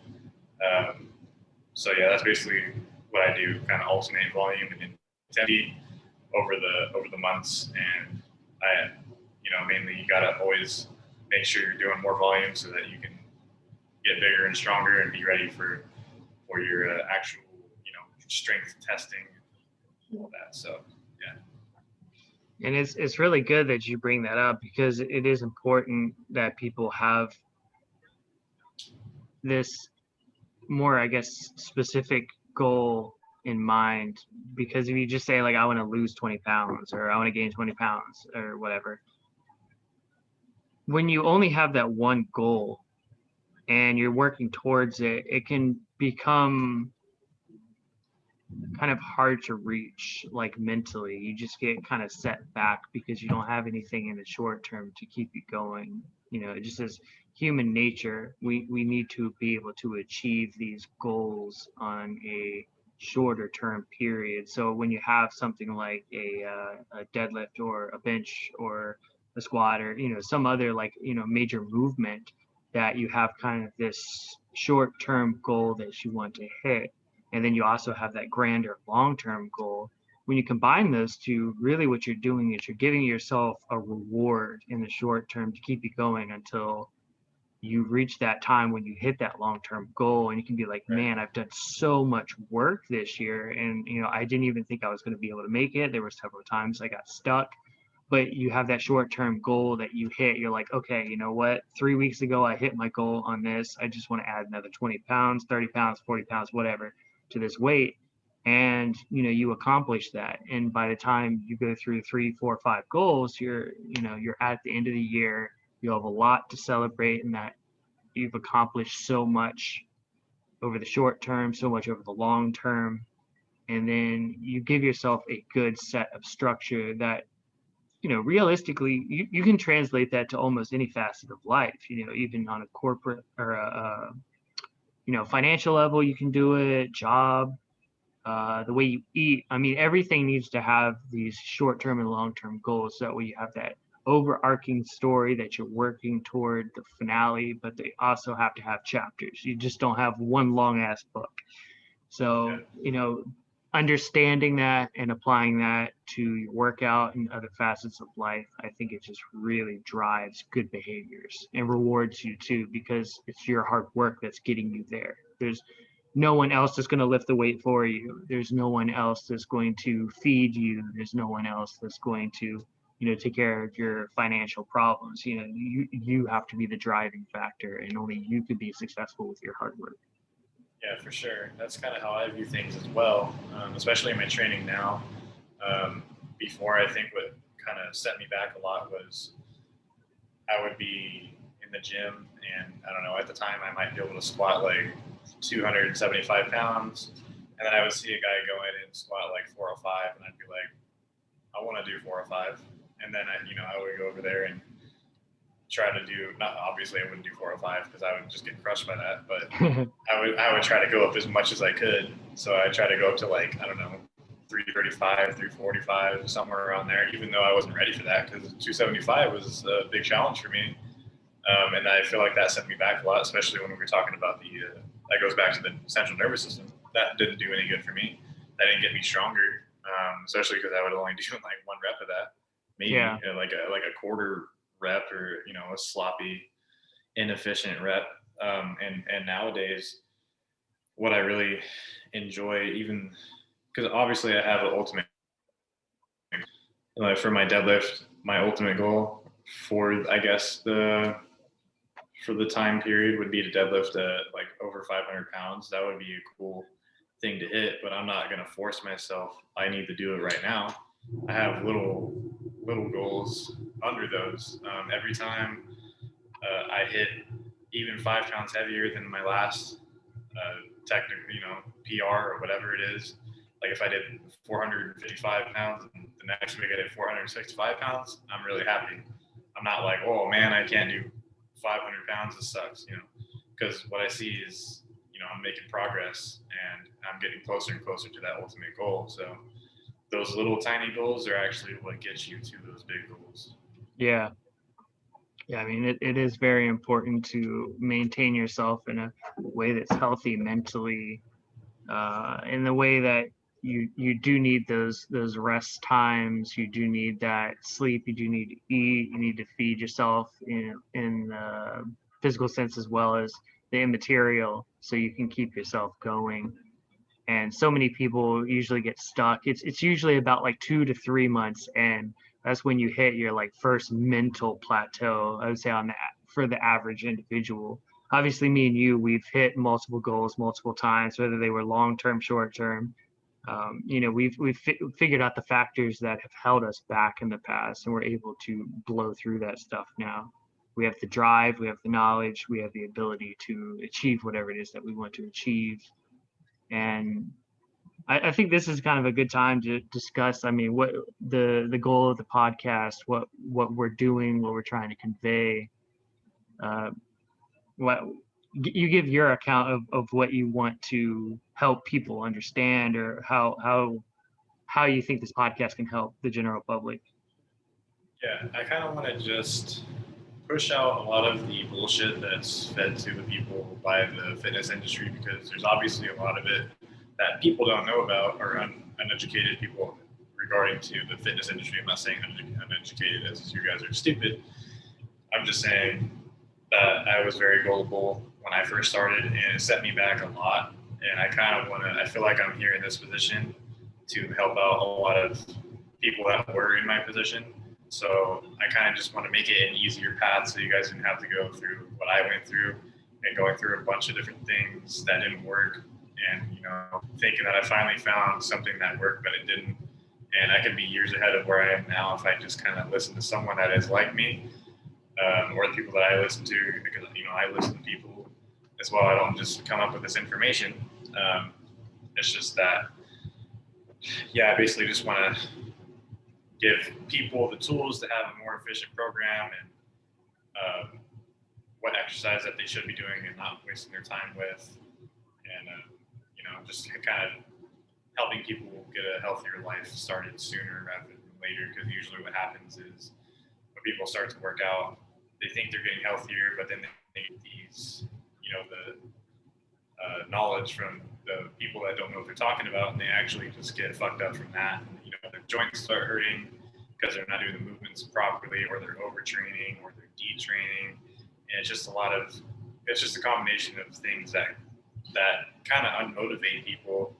So yeah, that's basically what I do. Kind of alternate volume and intensity over the months. And I, mainly you gotta always make sure you're doing more volume so that you can get bigger and stronger and be ready for your actual, strength testing and all that. So yeah. And it's really good that you bring that up, because it is important that people have this more, I guess, specific goal in mind. Because if you just say like I want to lose 20 pounds or I want to gain 20 pounds or whatever, when you only have that one goal and you're working towards it, it can become kind of hard to reach, like mentally. You just get kind of set back because you don't have anything in the short term to keep you going. You know, it just is human nature. We need to be able to achieve these goals on a shorter term period. So when you have something like a deadlift or a bench or a squat or some other like major movement, that you have kind of this short term goal that you want to hit, and then you also have that grander long-term goal. When you combine those two, really what you're doing is you're giving yourself a reward in the short term to keep you going until you reach that time when you hit that long-term goal, and you can be like, Right. man, I've done so much work this year, and I didn't even think I was going to be able to make it. There were several times I got stuck, but you have that short-term goal that you hit. You're like, okay, you know what, 3 weeks ago I hit my goal on this. I just want to add another 20 pounds, 30 pounds, 40 pounds, whatever, to this weight. And you accomplish that, and by the time you go through 3, 4, 5 goals, you're at the end of the year. You have a lot to celebrate in that you've accomplished so much over the short term, so much over the long term, and then you give yourself a good set of structure that realistically, you can translate that to almost any facet of life, even on a corporate or financial level, you can do it, job, the way you eat. I mean, everything needs to have these short-term and long-term goals. So that way you have that overarching story that you're working toward the finale, but they also have to have chapters. You just don't have one long ass book. Yeah. So, understanding that and applying that to your workout and other facets of life, I think it just really drives good behaviors and rewards you too, because it's your hard work that's getting you there. There's no one else that's going to lift the weight for you. There's no one else that's going to feed you. There's no one else that's going to, take care of your financial problems. You have to be the driving factor, and only you could be successful with your hard work. Yeah, for sure. That's kind of how I view things as well, especially in my training now. Before, I think what kind of set me back a lot was I would be in the gym, and I don't know, at the time I might be able to squat like 275 pounds, and then I would see a guy go in and squat like 405, and I'd be like, I want to do 405, and then I would go over there and try to do, not obviously I wouldn't do 405 because I would just get crushed by that, but I would try to go up as much as I could. So I try to go up to like, I don't know, 335, 345, somewhere around there, even though I wasn't ready for that because 275 was a big challenge for me. And I feel like that set me back a lot, especially when we were talking about that goes back to the central nervous system. That didn't do any good for me. That didn't get me stronger, especially because I would only do like one rep of that, maybe Yeah. like a quarter rep or a sloppy, inefficient rep. And nowadays, what I really enjoy, even because obviously I have an ultimate, like for my deadlift, my ultimate goal for I guess for the time period would be to deadlift like over 500 pounds. That would be a cool thing to hit, but I'm not going to force myself. I need to do it right now. I have little goals under those. Every time I hit even 5 pounds heavier than my last technical, PR or whatever it is. Like if I did 455 pounds and the next week I did 465 pounds, I'm really happy. I'm not like, oh man, I can't do 500 pounds. This sucks, because what I see is, I'm making progress and I'm getting closer and closer to that ultimate goal. So those little tiny goals are actually what gets you to those big goals. Yeah. Yeah, I mean, it is very important to maintain yourself in a way that's healthy mentally, in the way that you do need those rest times. You do need that sleep. You do need to eat. You need to feed yourself in the physical sense as well as the immaterial, so you can keep yourself going. And so many people usually get stuck. It's usually about like 2 to 3 months, and that's when you hit your like first mental plateau, I would say, for the average individual. obviously me and you, we've hit multiple goals multiple times, whether they were long term, short term. We've figured out the factors that have held us back in the past, and we're able to blow through that stuff now. We have the drive, we have the knowledge, we have the ability to achieve whatever it is that we want to achieve. And I think this is kind of a good time to discuss. I mean, what the goal of the podcast, what we're doing, what we're trying to convey. Uh, what you give your account of what you want to help people understand, or how you think this podcast can help the general public. Yeah, I kind of want to just push out a lot of the bullshit that's fed to the people by the fitness industry, because there's obviously a lot of it that people don't know about, or uneducated people regarding to the fitness industry. I'm not saying uneducated as you guys are stupid. I'm just saying that I was very gullible when I first started, and it set me back a lot. And I feel like I'm here in this position to help out a lot of people that were in my position. So I kind of just want to make it an easier path so you guys didn't have to go through what I went through and going through a bunch of different things that didn't work, and thinking that I finally found something that worked, but it didn't. And I could be years ahead of where I am now if I just kind of listen to someone that is like me, or the people that I listen to, because I listen to people as well. I don't just come up with this information. It's just that, I basically just want to give people the tools to have a more efficient program, and what exercise that they should be doing and not wasting their time with, and just kind of helping people get a healthier life started sooner rather than later. Because usually what happens is when people start to work out, they think they're getting healthier, but then they get these, the knowledge from the people that don't know what they're talking about, and they actually just get fucked up from that. And, their joints start hurting because they're not doing the movements properly, or they're overtraining, or they're detraining. And it's just a combination of things that kind of unmotivate people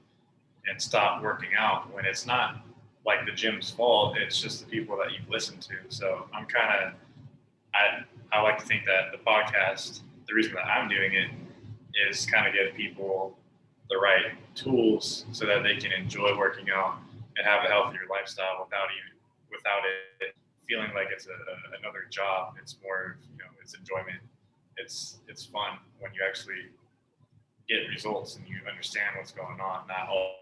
and stop working out, when it's not like the gym's fault. It's just the people that you've listened to. So I like to think that the podcast, the reason that I'm doing it is kind of get people the right tools so that they can enjoy working out and have a healthier lifestyle without it feeling like it's another job. It's more, it's enjoyment. It's fun when you actually get results and you understand what's going on, not all.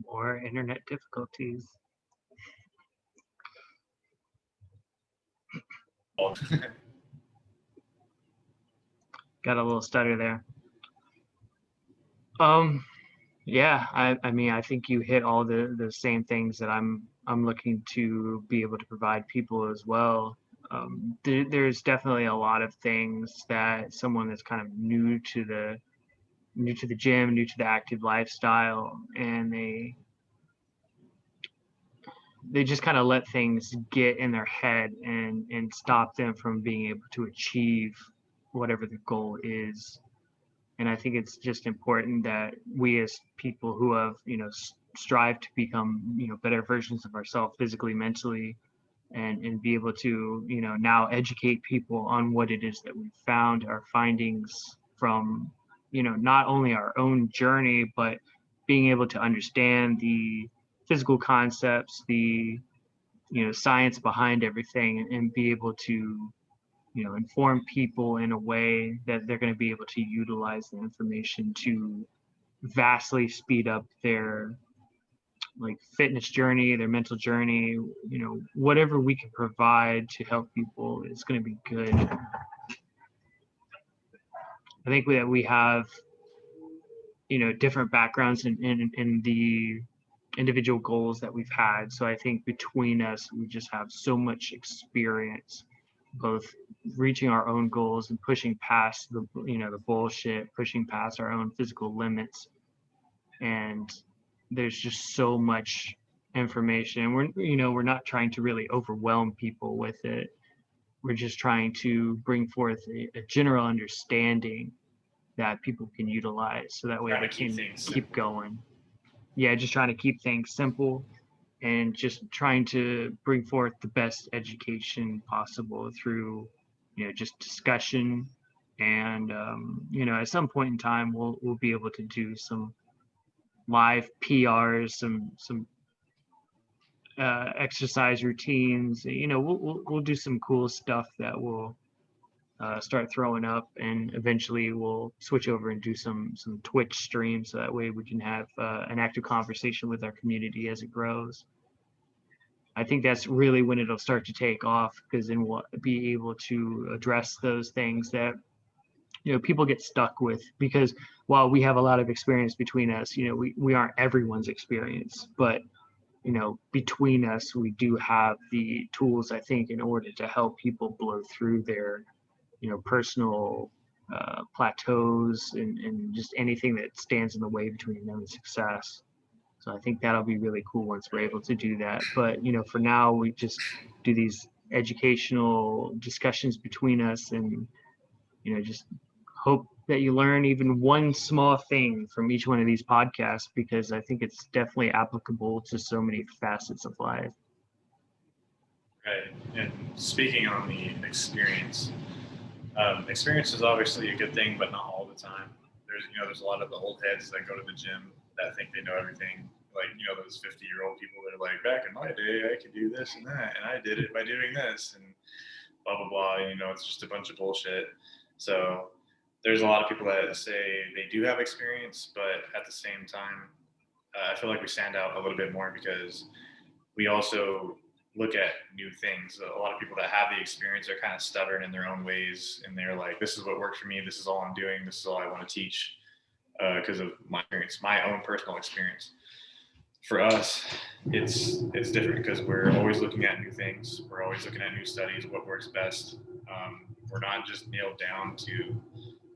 More internet difficulties. Got a little stutter there. Yeah, I mean, I think you hit all the same things that I'm looking to be able to provide people as well. There's definitely a lot of things that someone that's kind of new to the gym, new to the active lifestyle, and they just kind of let things get in their head and stop them from being able to achieve whatever the goal is. And I think it's just important that we, as people who have strive to become better versions of ourselves, physically, mentally, and be able to now educate people on what it is that we found, our findings from not only our own journey, but being able to understand the physical concepts, the science behind everything, and be able to inform people in a way that they're going to be able to utilize the information to vastly speed up their fitness journey, their mental journey. Whatever we can provide to help people is going to be good. I think that we have different backgrounds in the individual goals that we've had. So I think between us, we just have so much experience, both reaching our own goals and pushing past the bullshit, pushing past our own physical limits. And there's just so much information. We're not trying to really overwhelm people with it. We're just trying to bring forth a general understanding that people can utilize, so that way they can keep going. Yeah, just trying to keep things simple and just trying to bring forth the best education possible through, just discussion. And at some point in time, we'll be able to do some live PRs, some exercise routines. We'll do some cool stuff that will start throwing up, and eventually we'll switch over and do some Twitch streams, so that way we can have an active conversation with our community as it grows. I think that's really when it'll start to take off, because then we'll be able to address those things that people get stuck with, because while we have a lot of experience between us, we aren't everyone's experience, but between us we do have the tools, I think, in order to help people blow through their personal plateaus, and just anything that stands in the way between them and success. So I think that'll be really cool once we're able to do that. But for now, we just do these educational discussions between us, and just hope that you learn even one small thing from each one of these podcasts, because I think it's definitely applicable to so many facets of life. Right. And speaking on the experience, experience is obviously a good thing, but not all the time. There's a lot of the old heads that go to the gym that think they know everything. Like, those 50-year-old people that are like, back in my day, I could do this and that, and I did it by doing this, and blah, blah, blah. It's just a bunch of bullshit. So there's a lot of people that say they do have experience, but at the same time, I feel like we stand out a little bit more because we also look at new things. A lot of people that have the experience are kind of stubborn in their own ways, and they're like, this is what worked for me, this is all I'm doing, this is all I want to teach, because of my experience, my own personal experience. For us, it's different because we're always looking at new things. We're always looking at new studies, what works best. We're not just nailed down to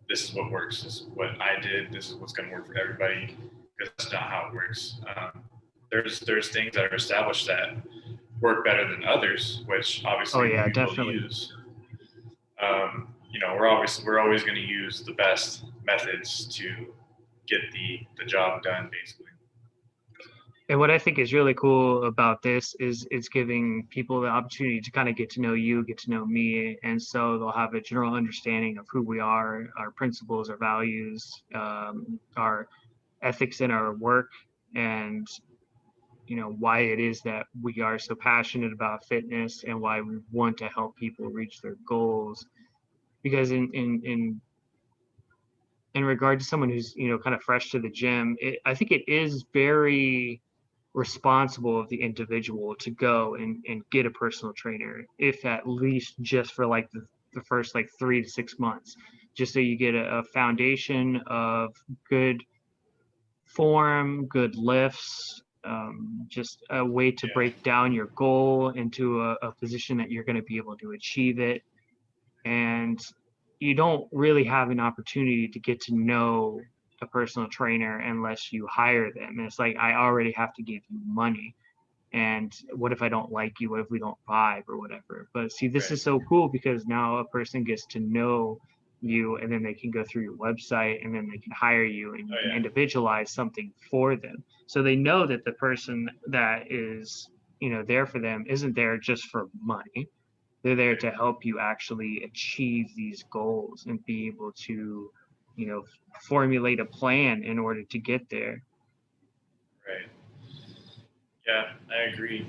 this is what works, this is what I did, this is what's going to work for everybody, because that's not how it works. There's things that are established that work better than others, which obviously we definitely will use. We're always going to use the best methods to get the job done, basically. And what I think is really cool about this is it's giving people the opportunity to kind of get to know you, get to know me, and so they'll have a general understanding of who we are, our principles, our values, our ethics in our work, and why it is that we are so passionate about fitness and why we want to help people reach their goals. Because in regard to someone who's kind of fresh to the gym, I think it is very responsible of the individual to go and get a personal trainer, if at least just for like the first like 3 to 6 months, just so you get a foundation of good form, good lifts, just a way to break down your goal into a position that you're going to be able to achieve it. And you don't really have an opportunity to get to know a personal trainer unless you hire them. And it's like, I already have to give you money. And what if I don't like you? What if we don't vibe or whatever? But see, this is so cool because now a person gets to know you, and then they can go through your website, and then they can hire you, and you can individualize something for them. So they know that the person that is, there for them isn't there just for money. They're there to help you actually achieve these goals and be able to, formulate a plan in order to get there. Right. Yeah, I agree.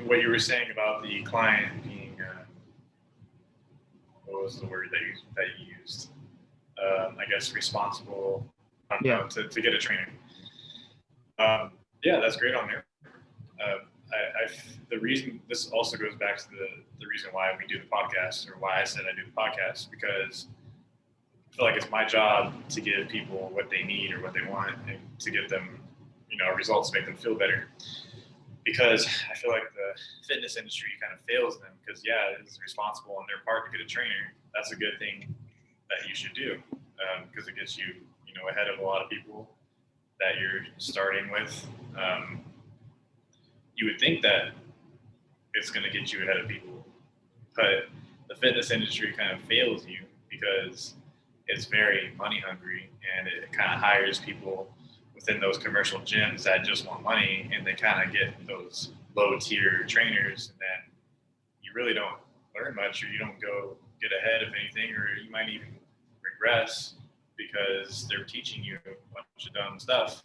What you were saying about the client being, what was the word that you used? I guess responsible. To get a trainer. That's great on there. The reason this also goes back to the reason why we do the podcast, or why I said I do the podcast, because I feel like it's my job to give people what they need or what they want, and to give them, results to make them feel better. Because I feel like the fitness industry kind of fails them, because it is responsible on their part to get a trainer. That's a good thing that you should do, because it gets you, ahead of a lot of people that you're starting with. You would think that it's going to get you ahead of people, but the fitness industry kind of fails you because it's very money hungry, and it kind of hires people within those commercial gyms that just want money, and they kind of get those low tier trainers, and then you really don't learn much, or you don't go get ahead of anything, or you might even regress because they're teaching you a bunch of dumb stuff.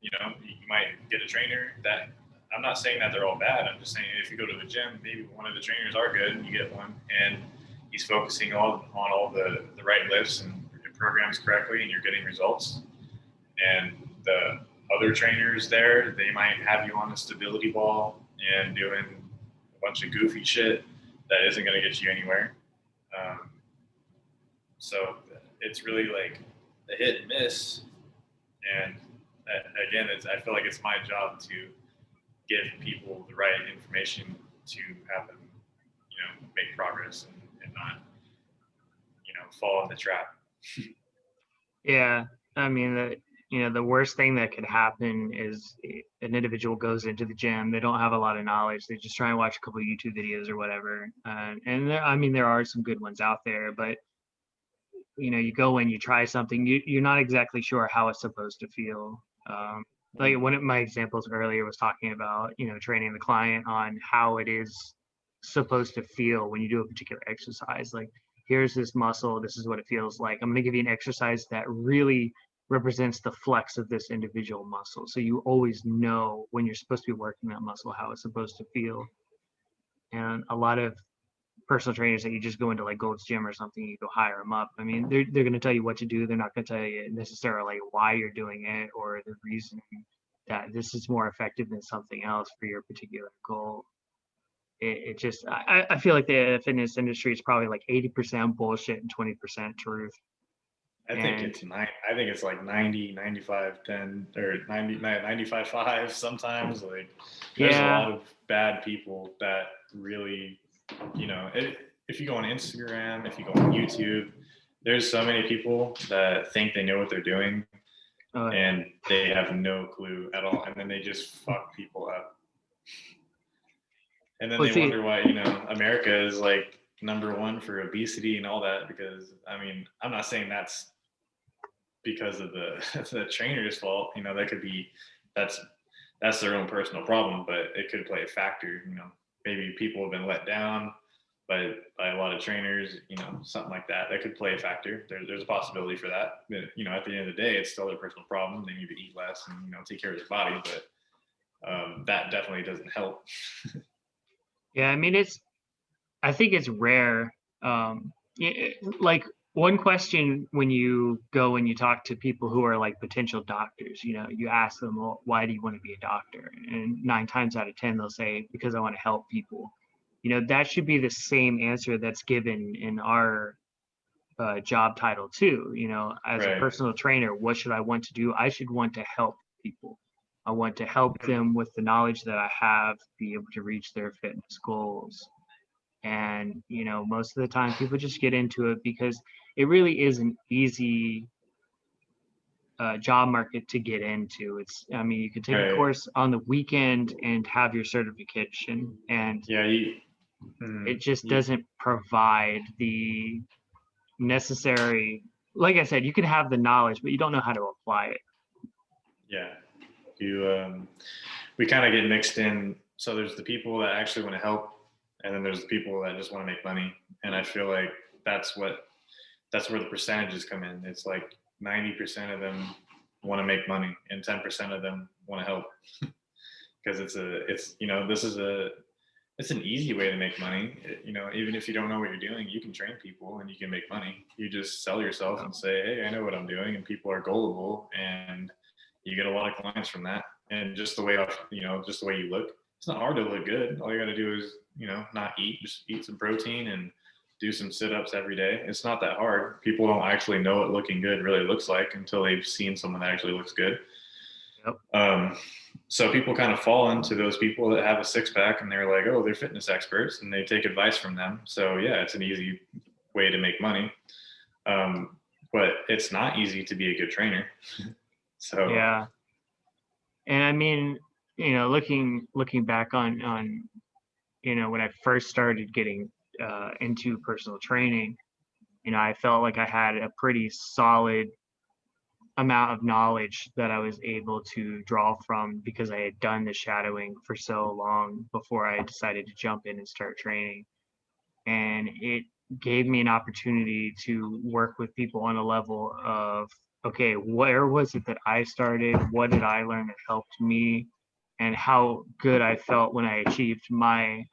You know, you might get a trainer that, I'm not saying that they're all bad. I'm just saying if you go to the gym, maybe one of the trainers are good, and you get one, and he's focusing on all the right lifts and programs correctly, and you're getting results. And the other trainers there, they might have you on a stability ball and doing a bunch of goofy shit that isn't going to get you anywhere. So it's really like a hit and miss. And again, I feel like it's my job to give people the right information to have them, you know, make progress and not, you know, fall in the trap. Yeah, I mean, the worst thing that could happen is an individual goes into the gym. They don't have a lot of knowledge. They just try and watch a couple of YouTube videos or whatever. And I mean, there are some good ones out there, but you go in, you try something, you're not exactly sure how it's supposed to feel. Like one of my examples earlier was talking about, training the client on how it is supposed to feel when you do a particular exercise. Like, here's this muscle, this is what it feels like. I'm going to give you an exercise that really represents the flex of this individual muscle. So you always know when you're supposed to be working that muscle, how it's supposed to feel. And a lot of personal trainers that you just go into like Gold's Gym or something, you go hire them up. I mean, they're going to tell you what to do. They're not going to tell you necessarily why you're doing it or the reason that this is more effective than something else for your particular goal. It just, I feel like the fitness industry is probably like 80% bullshit and 20% truth. I think it's like 90, 95, 10, or 90, 95, 5 sometimes. Like, there's a lot of bad people that really, if you go on Instagram, if you go on YouTube, there's so many people that think they know what they're doing, and they have no clue at all, and then they just fuck people up. And then they wonder why, America is like #1 for obesity and all that, because, I mean, I'm not saying that's because of the trainer's fault. That could be, that's their own personal problem, but it could play a factor. Maybe people have been let down by a lot of trainers, something like that. That could play a factor. There's a possibility for that. But, at the end of the day, it's still their personal problem. They need to eat less and, take care of their body, but that definitely doesn't help. Yeah, I mean, I think it's rare. Like, one question when you go and you talk to people who are like potential doctors, you ask them, well, why do you want to be a doctor? And 9 times out of 10, they'll say, because I want to help people. That should be the same answer that's given in our job title too. As a personal trainer, what should I want to do? I should want to help people. I want to help them with the knowledge that I have, be able to reach their fitness goals. And, most of the time people just get into it because it really is an easy job market to get into. You could take a course on the weekend and have your certification, and it just doesn't provide the necessary, like I said, you can have the knowledge, but you don't know how to apply it. Yeah. We kind of get mixed in. So there's the people that actually want to help, and then there's the people that just want to make money. And I feel like that's where the percentages come in. It's like 90% of them want to make money and 10% of them want to help. Because it's an easy way to make money. Even if you don't know what you're doing, you can train people and you can make money. You just sell yourself and say, hey, I know what I'm doing, and people are gullible, and you get a lot of clients from that. And just the way you look, it's not hard to look good. All you got to do is, not eat, just eat some protein and do some sit-ups every day. It's not that hard. People don't actually know what looking good really looks like until they've seen someone that actually looks good. Yep. So people kind of fall into those people that have a six-pack and they're like, oh, they're fitness experts, and they take advice from them. So yeah, it's an easy way to make money. But it's not easy to be a good trainer. So yeah. And I mean, looking back on when I first started getting into personal training, I felt like I had a pretty solid amount of knowledge that I was able to draw from because I had done the shadowing for so long before I decided to jump in and start training. And it gave me an opportunity to work with people on a level of, okay, where was it that I started? What did I learn that helped me? And how good I felt when I achieved my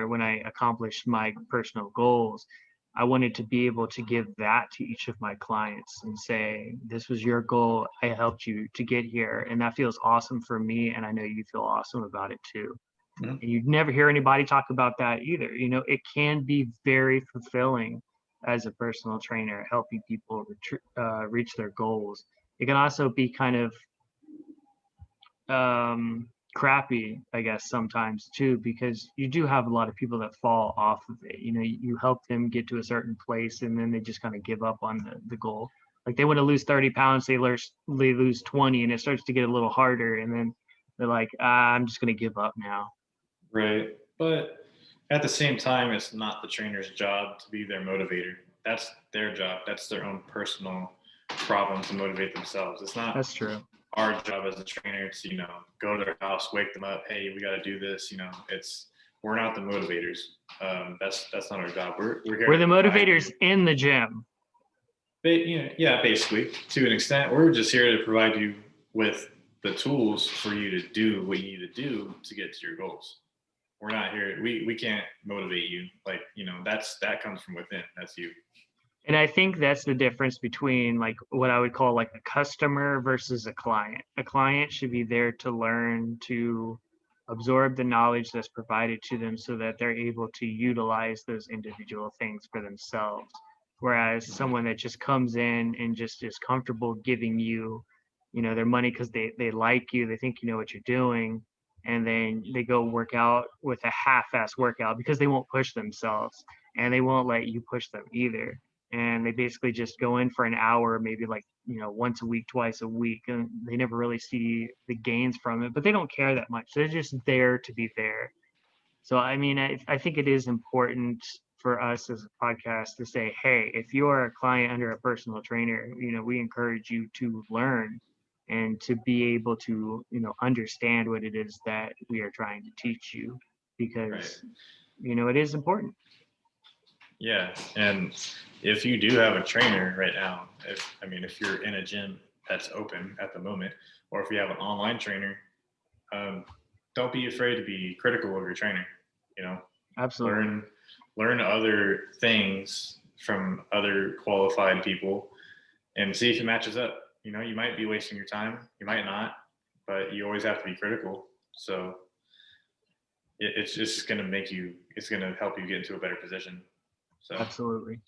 when I accomplished my personal goals. I wanted to be able to give that to each of my clients and say, this was your goal. I helped you to get here. And that feels awesome for me. And I know you feel awesome about it too. Mhm. And you'd never hear anybody talk about that either. You know, it can be very fulfilling as a personal trainer, helping people reach their goals. It can also be kind of crappy, I guess, sometimes too, because you do have a lot of people that fall off of it. You know, you help them get to a certain place and then they just kind of give up on the goal. Like they want to lose 30 pounds, they lose 20, and it starts to get a little harder. And then they're like, I'm just going to give up now. Right. But at the same time, it's not the trainer's job to be their motivator. That's their job. That's their own personal problem to motivate themselves. It's not That's true. our job as a trainer to, go to their house, wake them up. Hey, we got to do this. We're not the motivators. That's not our job. We're here We're to the provide motivators you. in the gym. Yeah, basically to an extent, we're just here to provide you with the tools for you to do what you need to do to get to your goals. We're not here. We can't motivate you. Like, that comes from within. That's you. And I think that's the difference between like what I would call like a customer versus a client. A client should be there to learn, to absorb the knowledge that's provided to them so that they're able to utilize those individual things for themselves. Whereas someone that just comes in and just is comfortable giving you, their money because they like you, they think you know what you're doing, and then they go work out with a half-ass workout because they won't push themselves and they won't let you push them either, and they basically just go in for an hour, maybe like, once a week, twice a week, and they never really see the gains from it, but they don't care that much. They're just there to be there. So, I mean, I think it is important for us as a podcast to say, hey, if you're a client under a personal trainer, we encourage you to learn and to be able to, understand what it is that we are trying to teach you Right. because, it is important. Yeah. And if you do have a trainer right now, if you're in a gym that's open at the moment, or if you have an online trainer, um, don't be afraid to be critical of your trainer. You know, Absolutely. learn learn other things from other qualified people and see if it matches up. You might be wasting your time, you might not, but you always have to be critical. So it's just going to it's going to help you get into a better position. So Absolutely.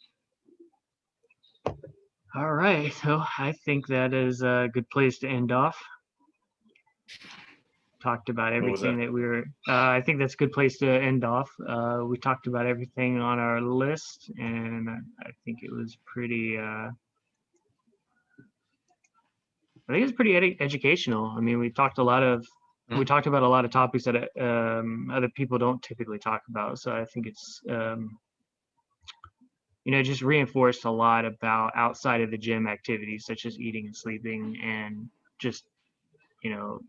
All right. So I think that is a good place to end off. Talked about what was that? everything that we were. I think that's a good place to end off. We talked about everything on our list, and I think it was pretty. I think it's pretty educational. I mean, we talked about a lot of topics that other people don't typically talk about. So I think it's just reinforced a lot about outside of the gym activities such as eating and sleeping, and just you know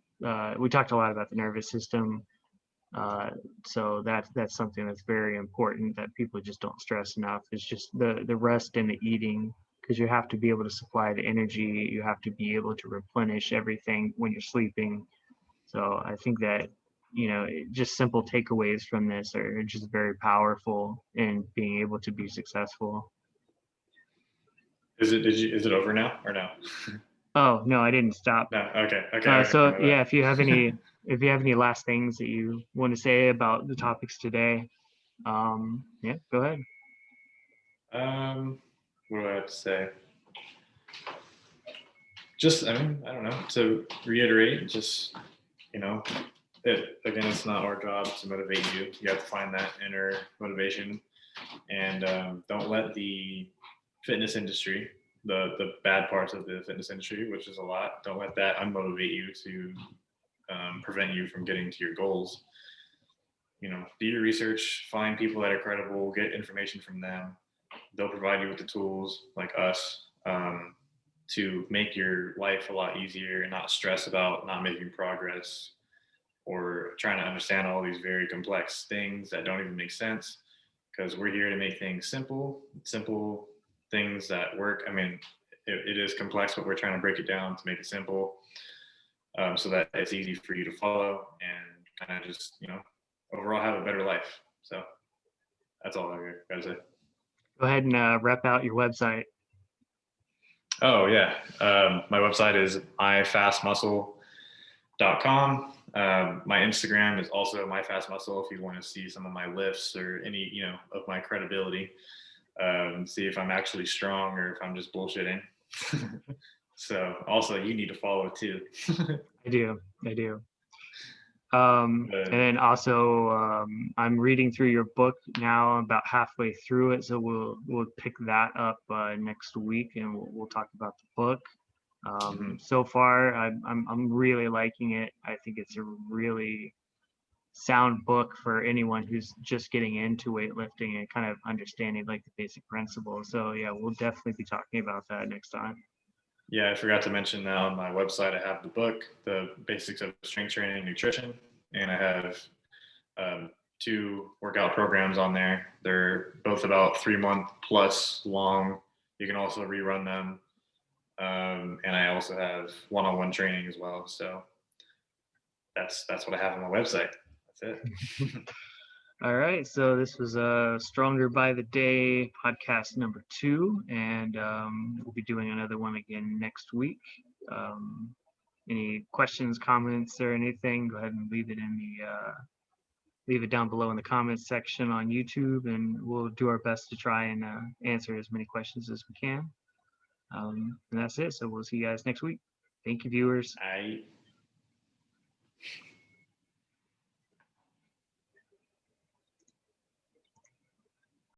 we talked a lot about the nervous system. So that's something that's very important that people just don't stress enough. It's just the rest and the eating, because you have to be able to supply the energy. You have to be able to replenish everything when you're sleeping. So I think that just simple takeaways from this are just very powerful in being able to be successful. Is it over now or no? Oh no, I didn't stop. No. Okay. Okay. So My bad. yeah, if you have any last things that you want to say about the topics today, yeah, go ahead. What do I have to say? Just, I don't know. To reiterate, just, you know, it's not our job to motivate you. You have to find that inner motivation, and don't let the fitness industry, the bad parts of the fitness industry, which is a lot, don't let that unmotivate you to prevent you from getting to your goals. Do your research, find people that are credible, get information from them. They'll provide you with the tools, like us, to make your life a lot easier and not stress about not making progress or trying to understand all these very complex things that don't even make sense. Because we're here to make things simple things that work. I mean, it is complex, but we're trying to break it down to make it simple, so that it's easy for you to follow and kind of just, overall have a better life. So that's all I gotta say. Go ahead and rep out your website. Oh yeah, my website is myfastmuscle.com. My Instagram is also myfastmuscle. If you want to see some of my lifts or any, of my credibility, see if I'm actually strong or if I'm just bullshitting. So also you need to follow too. I do. And then also, I'm reading through your book now. I'm about halfway through it, so we'll pick that up next week, and we'll talk about the book. So far, I'm really liking it. I think it's a really sound book for anyone who's just getting into weightlifting and kind of understanding like the basic principles. So yeah, we'll definitely be talking about that next time. Yeah, I forgot to mention that on my website I have the book, The Basics of Strength Training and Nutrition, and I have 2 workout programs on there. They're both about 3-month plus long. You can also rerun them, and I also have one-on-one training as well. So that's what I have on my website. That's it. All right, so this was a Stronger by the Day podcast number 2, and we'll be doing another one again next week. Any questions, comments, or anything? Go ahead and leave it down below in the comments section on YouTube, and we'll do our best to try and answer as many questions as we can. And that's it. So we'll see you guys next week. Thank you, viewers.